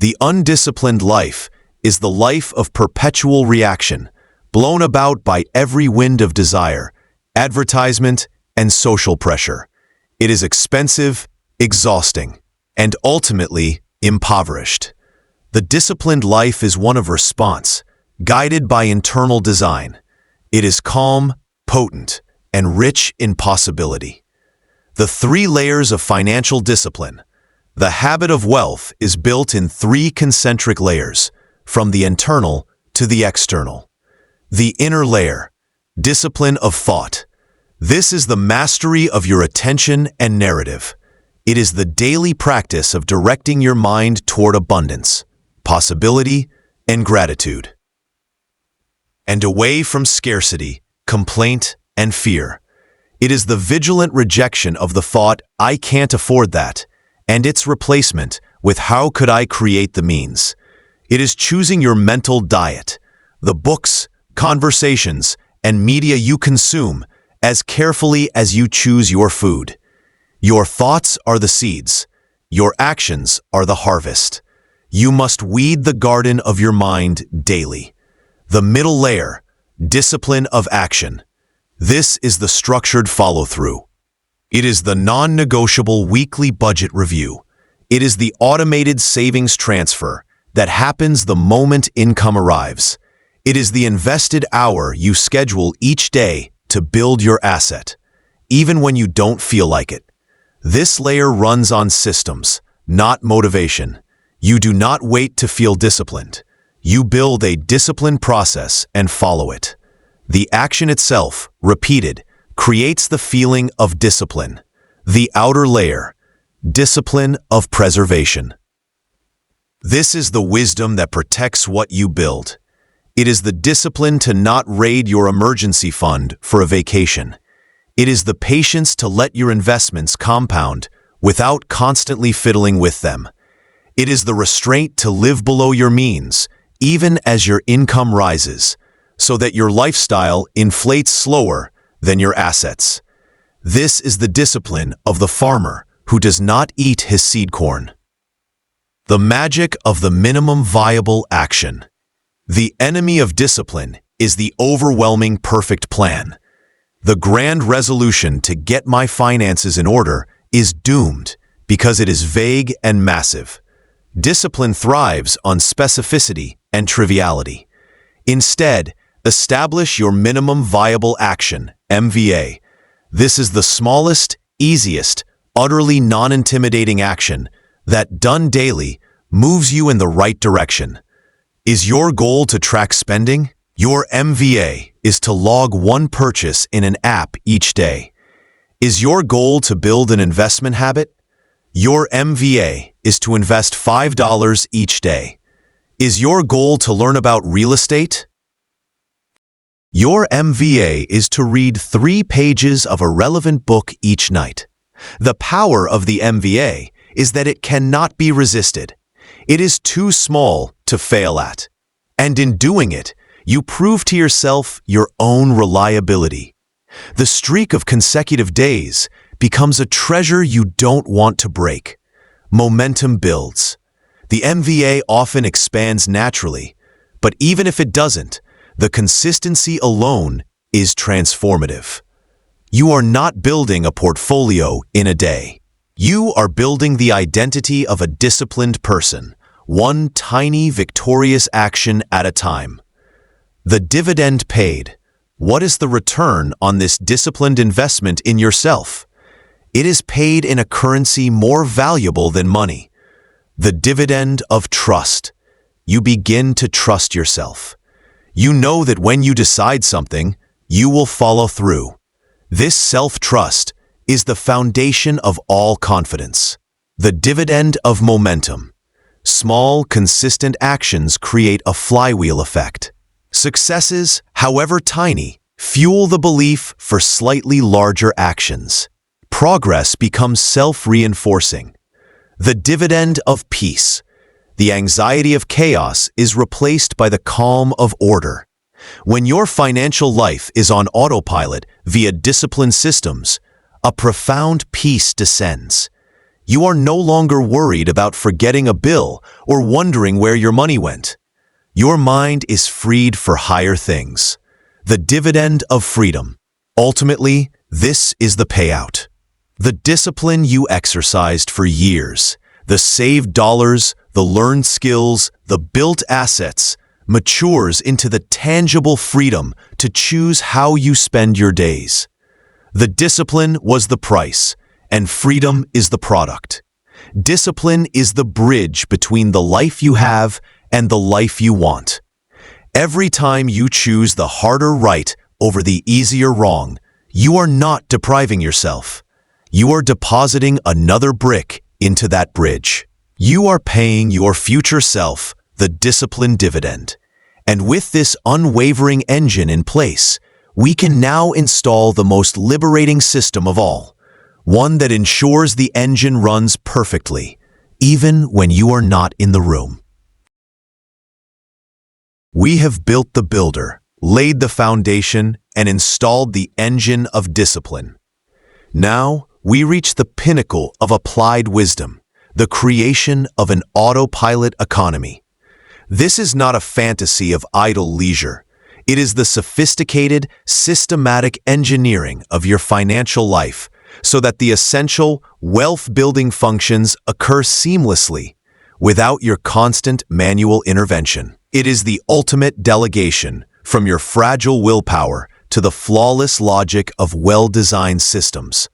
The undisciplined life is the life of perpetual reaction, blown about by every wind of desire, advertisement, and social pressure. It is expensive, exhausting, and ultimately impoverished. The disciplined life is one of response, guided by internal design. It is calm, potent, and rich in possibility. The 3 layers of financial discipline. The habit of wealth is built in 3 concentric layers, from the internal to the external. The inner layer, discipline of thought. This is the mastery of your attention and narrative. It is the daily practice of directing your mind toward abundance, possibility, and gratitude, and away from scarcity, complaint, and fear. It is the vigilant rejection of the thought, "I can't afford that," and its replacement with "How could I create the means?" It is choosing your mental diet, the books, conversations, and media you consume, as carefully as you choose your food. Your thoughts are the seeds. Your actions are the harvest. You must weed the garden of your mind daily. The middle layer, discipline of action. This is the structured follow-through. It is the non-negotiable weekly budget review. It is the automated savings transfer that happens the moment income arrives. It is the invested hour you schedule each day to build your asset, even when you don't feel like it. This layer runs on systems, not motivation. You do not wait to feel disciplined. You build a disciplined process and follow it. The action itself, repeated, creates the feeling of discipline. The outer layer, discipline of preservation. This is the wisdom that protects what you build. It is the discipline to not raid your emergency fund for a vacation. It is the patience to let your investments compound without constantly fiddling with them. It is the restraint to live below your means, even as your income rises, so that your lifestyle inflates slower than your assets. This is the discipline of the farmer who does not eat his seed corn. The magic of the minimum viable action. The enemy of discipline is the overwhelming perfect plan. The grand resolution to get my finances in order is doomed because it is vague and massive. Discipline thrives on specificity and triviality. Instead, establish your minimum viable action, MVA. This is the smallest, easiest, utterly non-intimidating action that, done daily, moves you in the right direction. Is your goal to track spending? Your MVA is to log one purchase in an app each day. Is your goal to build an investment habit? Your MVA is to invest $5 each day. Is your goal to learn about real estate? Your MVA is to read 3 pages of a relevant book each night. The power of the MVA is that it cannot be resisted. It is too small to fail at. And in doing it, you prove to yourself your own reliability. The streak of consecutive days becomes a treasure you don't want to break. Momentum builds. The MVA often expands naturally, but even if it doesn't, the consistency alone is transformative. You are not building a portfolio in a day. You are building the identity of a disciplined person, one tiny victorious action at a time. The dividend paid. What is the return on this disciplined investment in yourself? It is paid in a currency more valuable than money. The dividend of trust. You begin to trust yourself. You know that when you decide something, you will follow through. This self-trust is the foundation of all confidence. The dividend of momentum. Small, consistent actions create a flywheel effect. Successes, however tiny, fuel the belief for slightly larger actions. Progress becomes self-reinforcing. The dividend of peace. The anxiety of chaos is replaced by the calm of order. When your financial life is on autopilot via disciplined systems, a profound peace descends. You are no longer worried about forgetting a bill or wondering where your money went. Your mind is freed for higher things. The dividend of freedom. Ultimately, this is the payout. The discipline you exercised for years, the saved dollars, the learned skills, the built assets, matures into the tangible freedom to choose how you spend your days. The discipline was the price, and freedom is the product. Discipline is the bridge between the life you have and the life you want. Every time you choose the harder right over the easier wrong, you are not depriving yourself. You are depositing another brick into that bridge. You are paying your future self the discipline dividend. And with this unwavering engine in place, we can now install the most liberating system of all, one that ensures the engine runs perfectly, even when you are not in the room. We have built the builder, laid the foundation, and installed the engine of discipline. Now, we reach the pinnacle of applied wisdom, the creation of an autopilot economy. This is not a fantasy of idle leisure. It is the sophisticated, systematic engineering of your financial life so that the essential wealth-building functions occur seamlessly without your constant manual intervention. It is the ultimate delegation from your fragile willpower to the flawless logic of well-designed systems.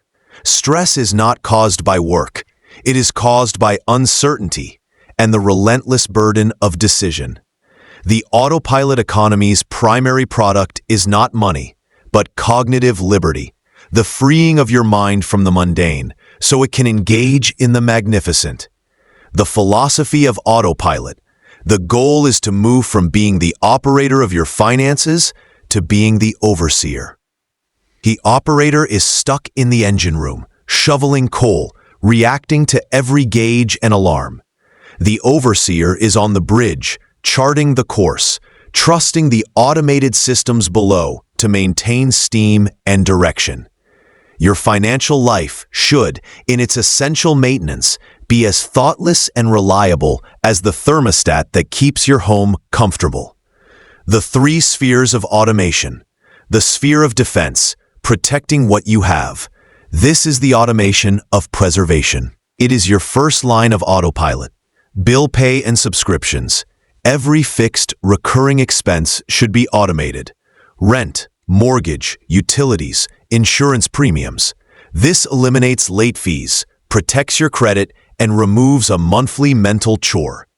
Stress is not caused by work. It is caused by uncertainty and the relentless burden of decision. The autopilot economy's primary product is not money, but cognitive liberty, the freeing of your mind from the mundane so it can engage in the magnificent. The philosophy of autopilot. The goal is to move from being the operator of your finances to being the overseer. The operator is stuck in the engine room, shoveling coal, reacting to every gauge and alarm. The overseer is on the bridge, charting the course, trusting the automated systems below to maintain steam and direction. Your financial life should, in its essential maintenance, be as thoughtless and reliable as the thermostat that keeps your home comfortable. The three spheres of automation. The sphere of defense, protecting what you have. This is the automation of preservation. It is your first line of autopilot. Bill pay and subscriptions. Every fixed, recurring expense should be automated. Rent, mortgage, utilities, insurance premiums. This eliminates late fees, protects your credit, and removes a monthly mental chore.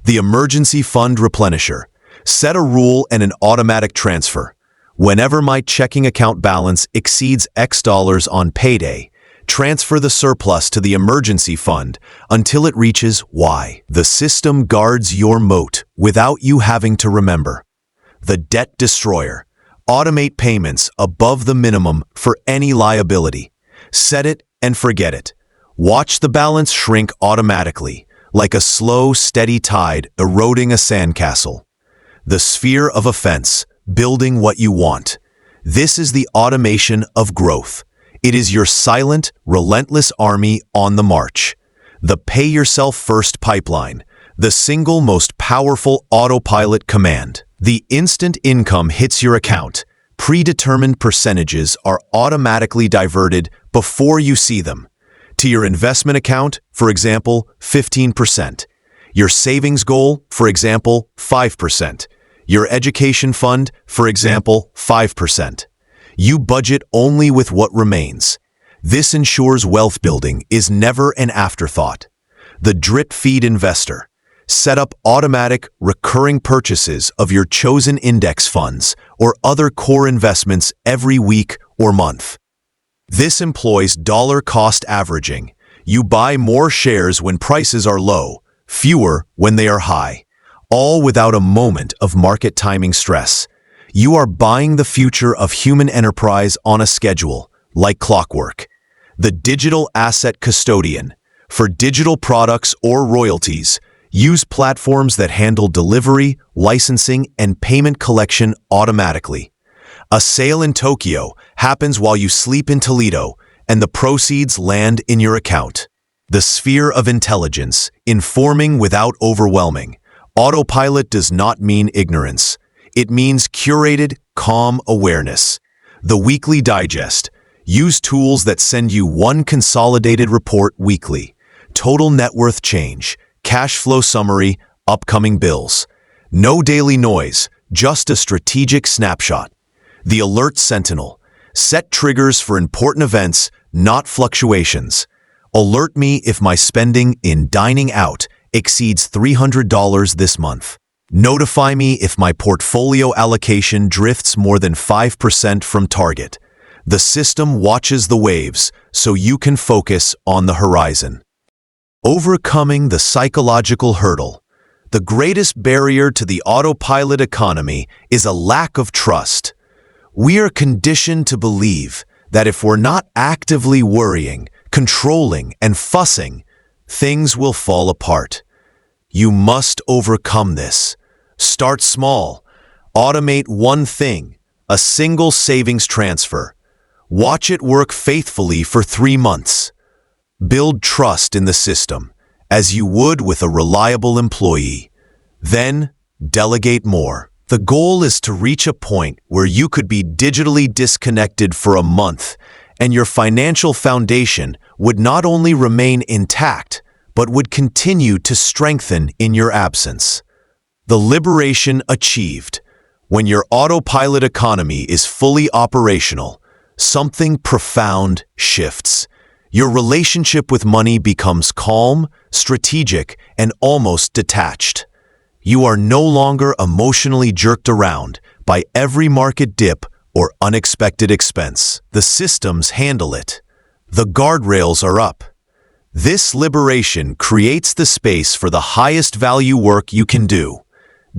The emergency fund replenisher. Set a rule and an automatic transfer. Whenever my checking account balance exceeds X dollars on payday, transfer the surplus to the emergency fund until it reaches Y. The system guards your moat without you having to remember. The debt destroyer. Automate payments above the minimum for any liability. Set it and forget it. Watch the balance shrink automatically, like a slow, steady tide eroding a sandcastle. The sphere of offense, building what you want. This is the automation of growth. It is your silent, relentless army on the march. The pay yourself first pipeline, the single most powerful autopilot command. The instant income hits your account. Predetermined percentages are automatically diverted before you see them. To your investment account, for example, 15%. Your savings goal, for example, 5%. Your education fund, for example, 5%. You budget only with what remains. This ensures wealth building is never an afterthought. The drip feed investor. Set up automatic, recurring purchases of your chosen index funds or other core investments every week or month. This employs dollar cost averaging. You buy more shares when prices are low, fewer when they are high, all without a moment of market timing stress. You are buying the future of human enterprise on a schedule, like clockwork. The digital asset custodian. For digital products or royalties, use platforms that handle delivery, licensing, and payment collection automatically. A sale in Tokyo happens while you sleep in Toledo, and the proceeds land in your account. The sphere of intelligence, informing without overwhelming. Autopilot does not mean ignorance. It means curated, calm awareness. The weekly digest. Use tools that send you one consolidated report weekly. Total net worth change, cash flow summary, upcoming bills. No daily noise, just a strategic snapshot. The alert sentinel. Set triggers for important events, not fluctuations. Alert me if my spending in dining out exceeds $300 this month. Notify me if my portfolio allocation drifts more than 5% from target. The system watches the waves so you can focus on the horizon. Overcoming the psychological hurdle. The greatest barrier to the autopilot economy is a lack of trust. We are conditioned to believe that if we're not actively worrying, controlling, and fussing, things will fall apart. You must overcome this. Start small. Automate one thing, a single savings transfer. Watch it work faithfully for 3 months. Build trust in the system, as you would with a reliable employee. Then, delegate more. The goal is to reach a point where you could be digitally disconnected for a month, and your financial foundation would not only remain intact, but would continue to strengthen in your absence. The liberation achieved. When your autopilot economy is fully operational, something profound shifts. Your relationship with money becomes calm, strategic, and almost detached. You are no longer emotionally jerked around by every market dip or unexpected expense. The systems handle it. The guardrails are up. This liberation creates the space for the highest value work you can do.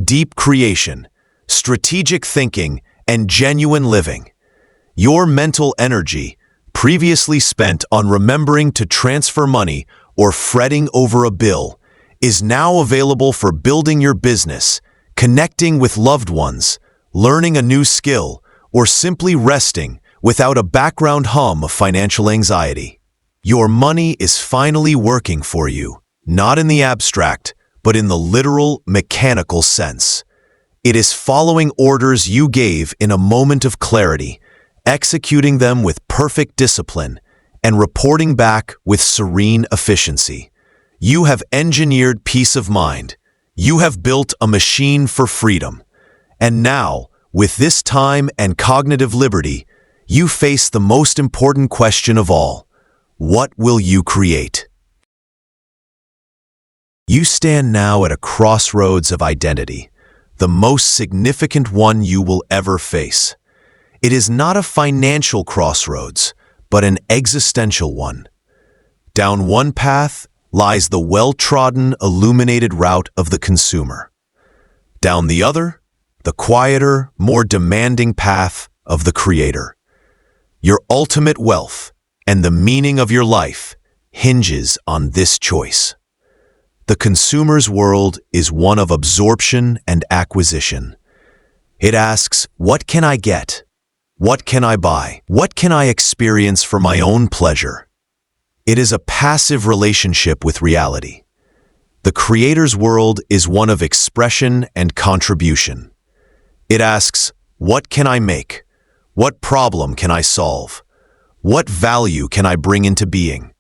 Deep creation, strategic thinking, and genuine living. Your mental energy, previously spent on remembering to transfer money or fretting over a bill, is now available for building your business, connecting with loved ones, learning a new skill, or simply resting without a background hum of financial anxiety. Your money is finally working for you, not in the abstract, but in the literal, mechanical sense. It is following orders you gave in a moment of clarity, executing them with perfect discipline, and reporting back with serene efficiency. You have engineered peace of mind. You have built a machine for freedom. And now, with this time and cognitive liberty, you face the most important question of all. What will you create? You stand now at a crossroads of identity, the most significant one you will ever face. It is not a financial crossroads, but an existential one. Down one path lies the well-trodden, illuminated route of the consumer. Down the other, the quieter, more demanding path of the creator. Your ultimate wealth and the meaning of your life hinges on this choice. The consumer's world is one of absorption and acquisition. It asks, what can I get? What can I buy? What can I experience for my own pleasure? It is a passive relationship with reality. The creator's world is one of expression and contribution. It asks, what can I make? What problem can I solve? What value can I bring into being?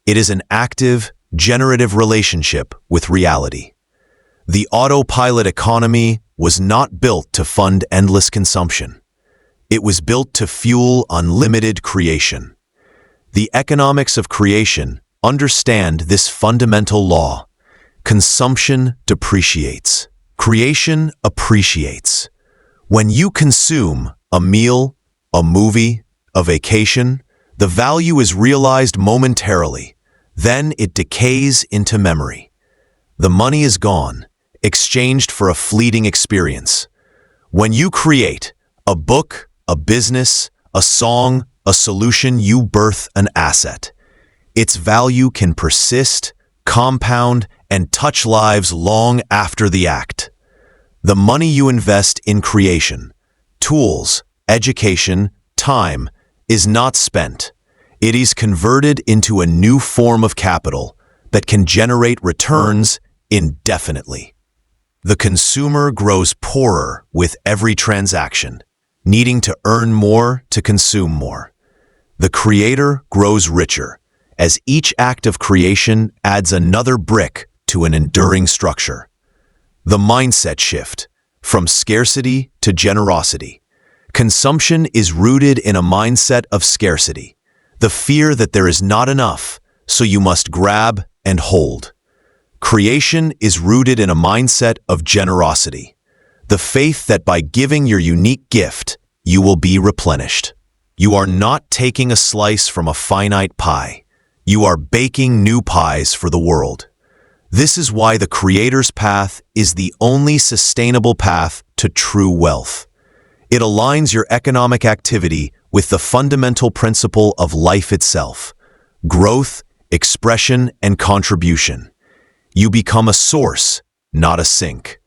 It is an active, generative relationship with reality. The autopilot economy was not built to fund endless consumption. It was built to fuel unlimited creation. The economics of creation understand this fundamental law. Consumption depreciates. Creation appreciates. When you consume a meal, a movie, a vacation, the value is realized momentarily. Then it decays into memory. The money is gone, exchanged for a fleeting experience. When you create a book, a business, a song, a solution, you birth an asset. Its value can persist, compound, and touch lives long after the act. The money you invest in creation, tools, education, time, is not spent. It is converted into a new form of capital that can generate returns indefinitely. The consumer grows poorer with every transaction, needing to earn more to consume more. The creator grows richer, as each act of creation adds another brick to an enduring structure. The mindset shift, from scarcity to generosity. Consumption is rooted in a mindset of scarcity. The fear that there is not enough, so you must grab and hold. Creation is rooted in a mindset of generosity, the faith that by giving your unique gift, you will be replenished. You are not taking a slice from a finite pie. You are baking new pies for the world. This is why the Creator's path is the only sustainable path to true wealth. It aligns your economic activity with the fundamental principle of life itself: growth, expression, and contribution. You become a source, not a sink.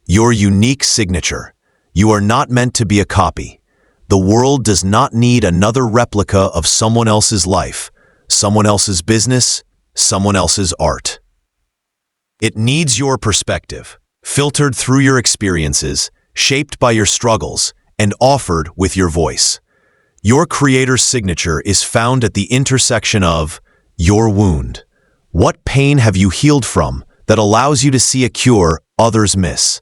Your unique signature. You are not meant to be a copy. The world does not need another replica of someone else's life, someone else's business, someone else's art. It needs your perspective, filtered through your experiences, shaped by your struggles, and offered with your voice. Your Creator's signature is found at the intersection of your wound. What pain have you healed from that allows you to see a cure others miss?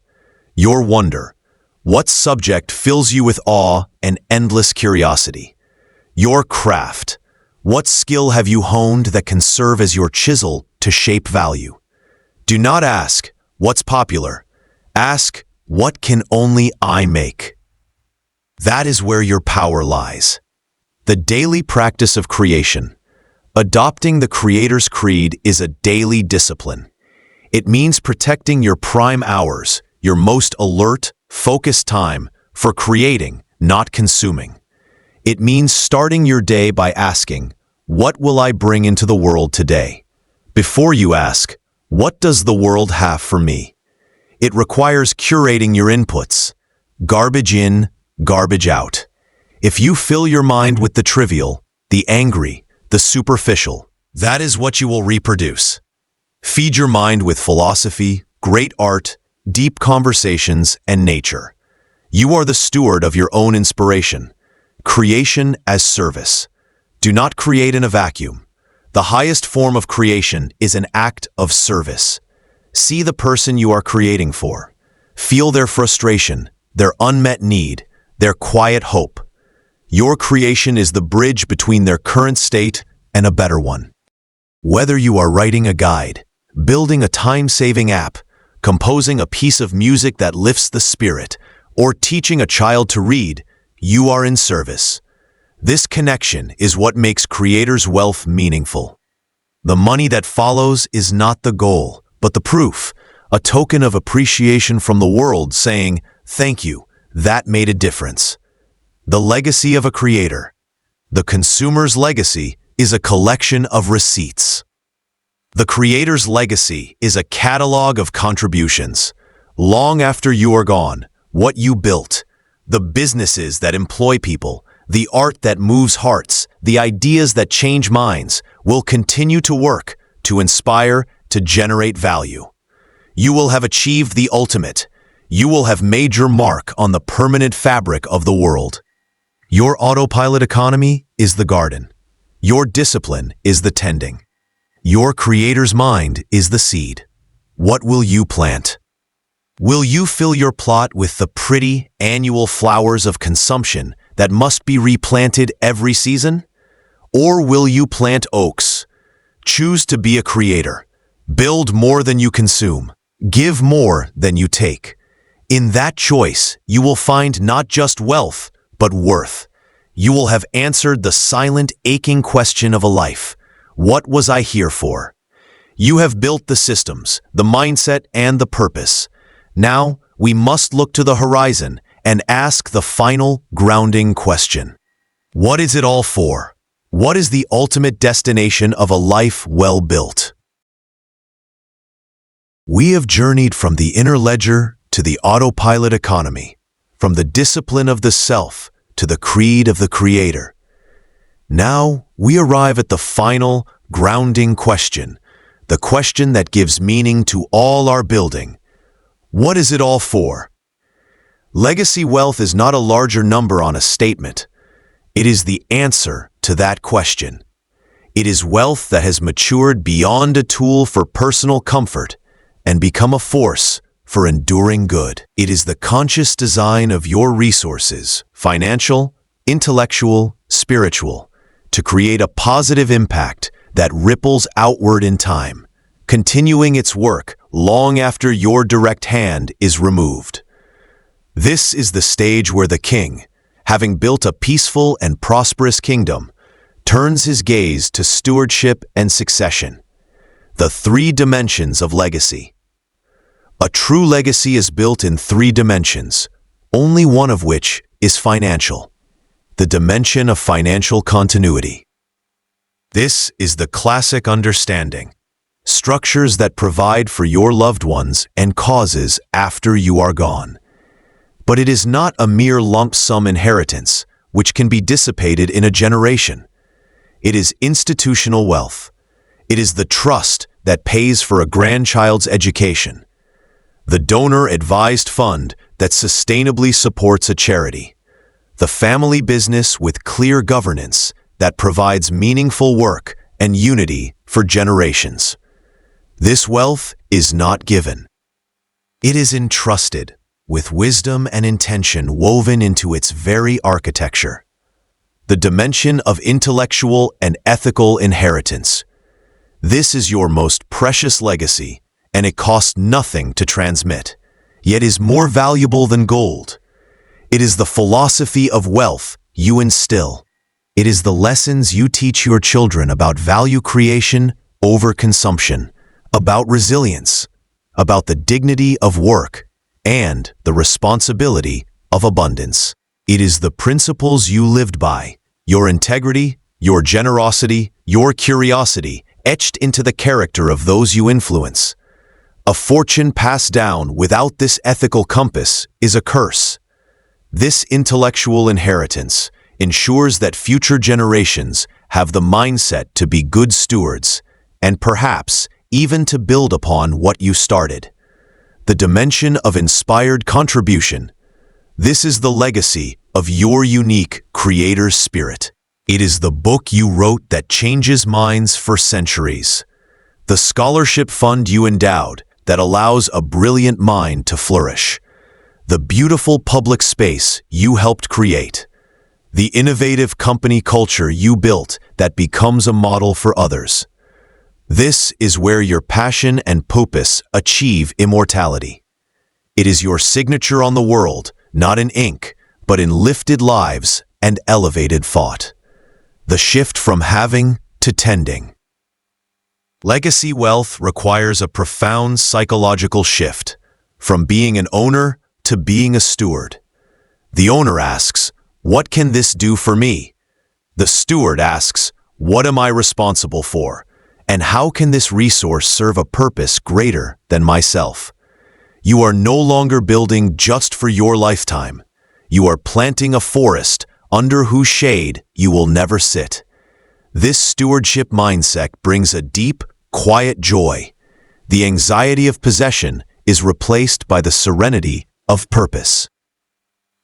Your wonder. What subject fills you with awe and endless curiosity? Your craft. What skill have you honed that can serve as your chisel to shape value? Do not ask, what's popular? Ask, what can only I make? That is where your power lies. The daily practice of creation. Adopting the Creator's creed is a daily discipline. It means protecting your prime hours, your most alert, focused time for creating, not consuming. It means starting your day by asking, what will I bring into the world today? Before you ask, what does the world have for me? It requires curating your inputs. Garbage in, garbage out. If you fill your mind with the trivial, the angry, the superficial, that is what you will reproduce. Feed your mind with philosophy, great art, deep conversations, and nature. You are the steward of your own inspiration. Creation as service. Do not create in a vacuum. The highest form of creation is an act of service. See the person you are creating for. Feel their frustration, their unmet need, their quiet hope. Your creation is the bridge between their current state and a better one. Whether you are writing a guide, building a time-saving app, composing a piece of music that lifts the spirit, or teaching a child to read, you are in service. This connection is what makes Creator's wealth meaningful. The money that follows is not the goal, but the proof, a token of appreciation from the world saying, thank you, that made a difference. The legacy of a creator. The consumer's legacy is a collection of receipts. The Creator's legacy is a catalog of contributions. Long after you are gone, what you built, the businesses that employ people, the art that moves hearts, the ideas that change minds, will continue to work, to inspire, to generate value. You will have achieved the ultimate. You will have made your mark on the permanent fabric of the world. Your autopilot economy is the garden. Your discipline is the tending. Your Creator's mind is the seed. What will you plant? Will you fill your plot with the pretty, annual flowers of consumption that must be replanted every season? Or will you plant oaks? Choose to be a creator. Build more than you consume. Give more than you take. In that choice, you will find not just wealth, but worth. You will have answered the silent, aching question of a life. What was I here for? You have built the systems, the mindset, and the purpose. Now, we must look to the horizon and ask the final, grounding question. What is it all for? What is the ultimate destination of a life well built? We have journeyed from the inner ledger to the autopilot economy, from the discipline of the self to the creed of the Creator. Now, we arrive at the final, grounding question, the question that gives meaning to all our building. What is it all for? Legacy wealth is not a larger number on a statement. It is the answer to that question. It is wealth that has matured beyond a tool for personal comfort and become a force for enduring good. It is the conscious design of your resources, financial, intellectual, spiritual, to create a positive impact that ripples outward in time, continuing its work long after your direct hand is removed. This is the stage where the king, having built a peaceful and prosperous kingdom, turns his gaze to stewardship and succession, the three dimensions of legacy. A true legacy is built in three dimensions, only one of which is financial, the dimension of financial continuity. This is the classic understanding, structures that provide for your loved ones and causes after you are gone. But it is not a mere lump sum inheritance, which can be dissipated in a generation. It is institutional wealth. It is the trust that pays for a grandchild's education, the donor-advised fund that sustainably supports a charity, the family business with clear governance that provides meaningful work and unity for generations. This wealth is not given. It is entrusted, with wisdom and intention woven into its very architecture. The dimension of intellectual and ethical inheritance. This is your most precious legacy, and it costs nothing to transmit, yet is more valuable than gold. It is the philosophy of wealth you instill. It is the lessons you teach your children about value creation over consumption, about resilience, about the dignity of work, and the responsibility of abundance. It is the principles you lived by, your integrity, your generosity, your curiosity, etched into the character of those you influence. A fortune passed down without this ethical compass is a curse. This intellectual inheritance ensures that future generations have the mindset to be good stewards, and perhaps even to build upon what you started. The dimension of inspired contribution. This is the legacy of your unique creator's spirit. It is the book you wrote that changes minds for centuries. The scholarship fund you endowed that allows a brilliant mind to flourish. The beautiful public space you helped create. The innovative company culture you built that becomes a model for others. This is where your passion and purpose achieve immortality. It is your signature on the world, not in ink, but in lifted lives and elevated thought. The shift from having to tending. Legacy wealth requires a profound psychological shift, from being an owner to being a steward. The owner asks, "What can this do for me?" The steward asks, "What am I responsible for? And how can this resource serve a purpose greater than myself?" You are no longer building just for your lifetime. You are planting a forest under whose shade you will never sit. This stewardship mindset brings a deep, quiet joy. The anxiety of possession is replaced by the serenity of purpose.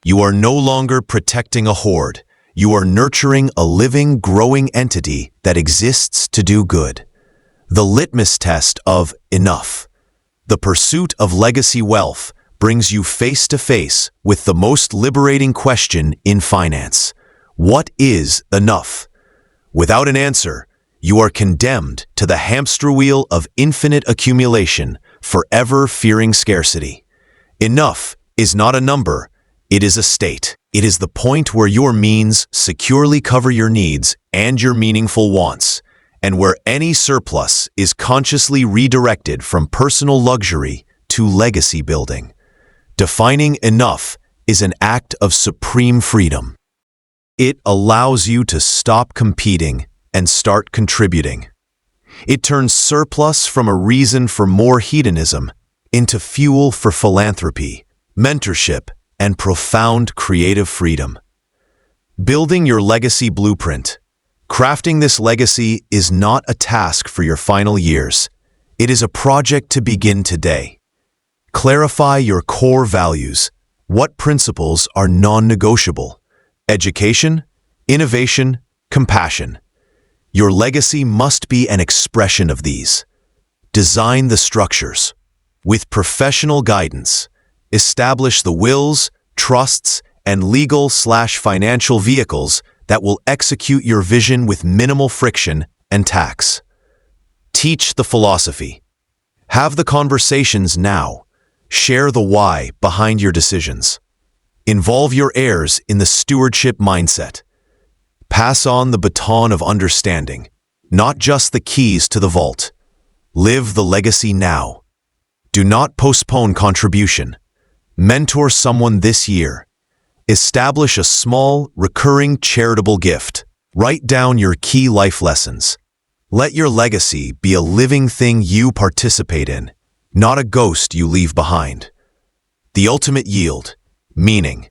You are no longer protecting a hoard. You are nurturing a living, growing entity that exists to do good. The litmus test of enough. The pursuit of legacy wealth brings you face to face with the most liberating question in finance. What is enough? Without an answer, you are condemned to the hamster wheel of infinite accumulation, forever fearing scarcity. Enough is not a number, it is a state. It is the point where your means securely cover your needs and your meaningful wants, and where any surplus is consciously redirected from personal luxury to legacy building. Defining enough is an act of supreme freedom. It allows you to stop competing and start contributing. It turns surplus from a reason for more hedonism into fuel for philanthropy, mentorship, and profound creative freedom. Building your legacy blueprint. Crafting this legacy is not a task for your final years. It is a project to begin today. Clarify your core values. What principles are non-negotiable? Education, innovation, compassion. Your legacy must be an expression of these. Design the structures. With professional guidance, establish the wills, trusts, and legal/financial vehicles that will execute your vision with minimal friction and tax. Teach the philosophy. Have the conversations now. Share the why behind your decisions. Involve your heirs in the stewardship mindset. Pass on the baton of understanding, not just the keys to the vault. Live the legacy now. Do not postpone contribution. Mentor someone this year. Establish a small, recurring charitable gift. Write down your key life lessons. Let your legacy be a living thing you participate in, not a ghost you leave behind. The ultimate yield, meaning.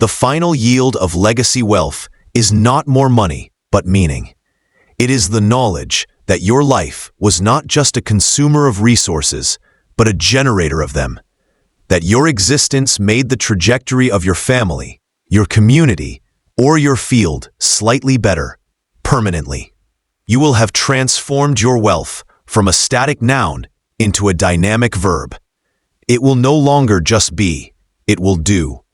The final yield of legacy wealth is not more money, but meaning. It is the knowledge that your life was not just a consumer of resources, but a generator of them. That your existence made the trajectory of your family, your community, or your field slightly better, permanently. You will have transformed your wealth from a static noun into a dynamic verb. It will no longer just be, it will do.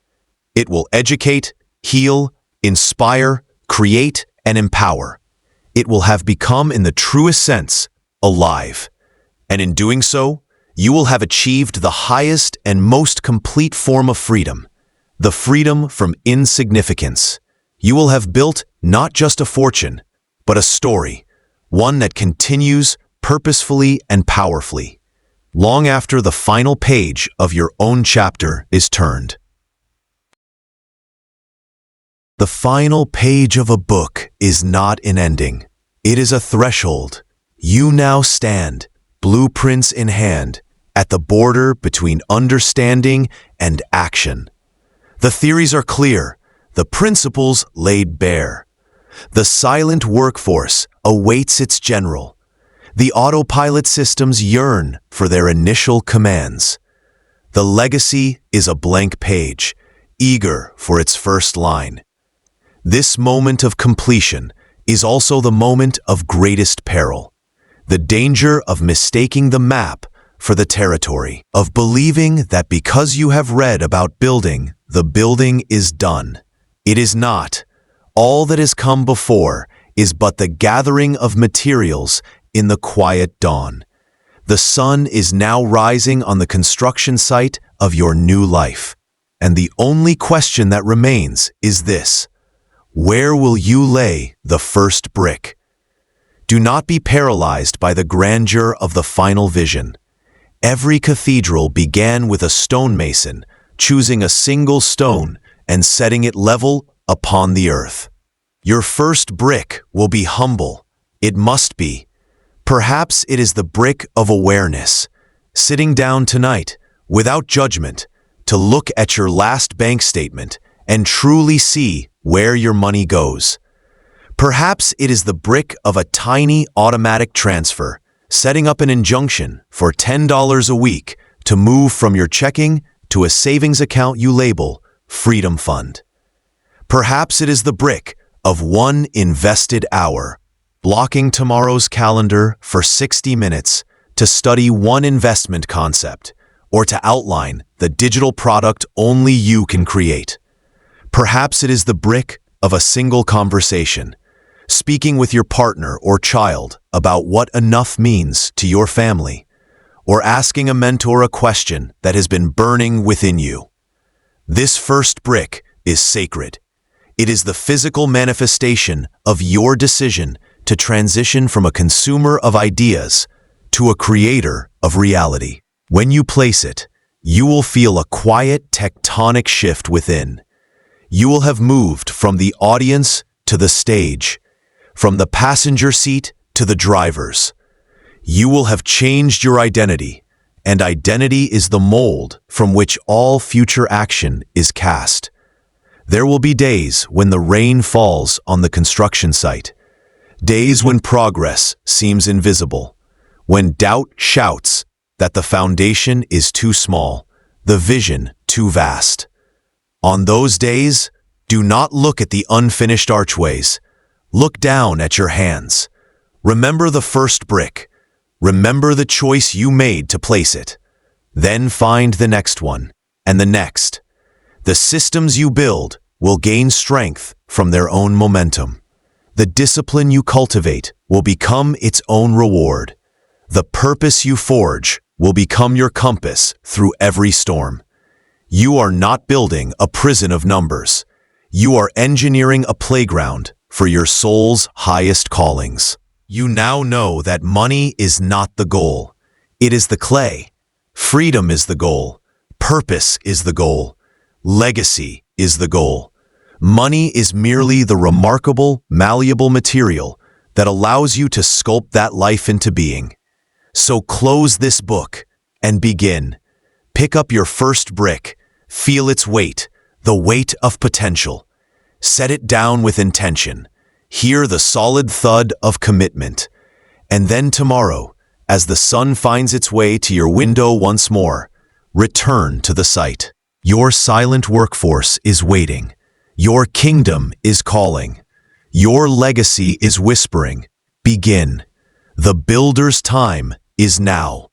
It will educate, heal, inspire, create, and empower. It will have become, in the truest sense, alive. And in doing so, you will have achieved the highest and most complete form of freedom, the freedom from insignificance. You will have built not just a fortune, but a story, one that continues purposefully and powerfully, long after the final page of your own chapter is turned. The final page of a book is not an ending. It is a threshold. You now stand, blueprints in hand, at the border between understanding and action. The theories are clear, the principles laid bare. The silent workforce awaits its general. The autopilot systems yearn for their initial commands. The legacy is a blank page, eager for its first line. This moment of completion is also the moment of greatest peril. The danger of mistaking the map for the territory, of believing that because you have read about building, the building is done. It is not. All that has come before is but the gathering of materials in the quiet dawn. The sun is now rising on the construction site of your new life. And the only question that remains is this: where will you lay the first brick? Do not be paralyzed by the grandeur of the final vision. Every cathedral began with a stonemason choosing a single stone and setting it level upon the earth. Your first brick will be humble. It must be. Perhaps it is the brick of awareness, sitting down tonight, without judgment, to look at your last bank statement and truly see where your money goes. Perhaps it is the brick of a tiny automatic transfer, setting up an injunction for $10 a week to move from your checking to a savings account you label Freedom Fund. Perhaps it is the brick of one invested hour, blocking tomorrow's calendar for 60 minutes to study one investment concept or to outline the digital product only you can create. Perhaps it is the brick of a single conversation, speaking with your partner or child about what enough means to your family, or asking a mentor a question that has been burning within you. This first brick is sacred. It is the physical manifestation of your decision to transition from a consumer of ideas to a creator of reality. When you place it, you will feel a quiet tectonic shift within. You will have moved from the audience to the stage, from the passenger seat to the driver's. You will have changed your identity, and identity is the mold from which all future action is cast. There will be days when the rain falls on the construction site, days when progress seems invisible, when doubt shouts that the foundation is too small, the vision too vast. On those days, do not look at the unfinished archways. Look down at your hands. Remember the first brick. Remember the choice you made to place it. Then find the next one, and the next. The systems you build will gain strength from their own momentum. The discipline you cultivate will become its own reward. The purpose you forge will become your compass through every storm. You are not building a prison of numbers. You are engineering a playground for your soul's highest callings. You now know that money is not the goal. It is the clay. Freedom is the goal. Purpose is the goal. Legacy is the goal. Money is merely the remarkable, malleable material that allows you to sculpt that life into being. So close this book and begin. Pick up your first brick. Feel its weight, the weight of potential. Set it down with intention. Hear the solid thud of commitment. And then tomorrow, as the sun finds its way to your window once more, return to the site. Your silent workforce is waiting. Your kingdom is calling. Your legacy is whispering. Begin. The builder's time is now.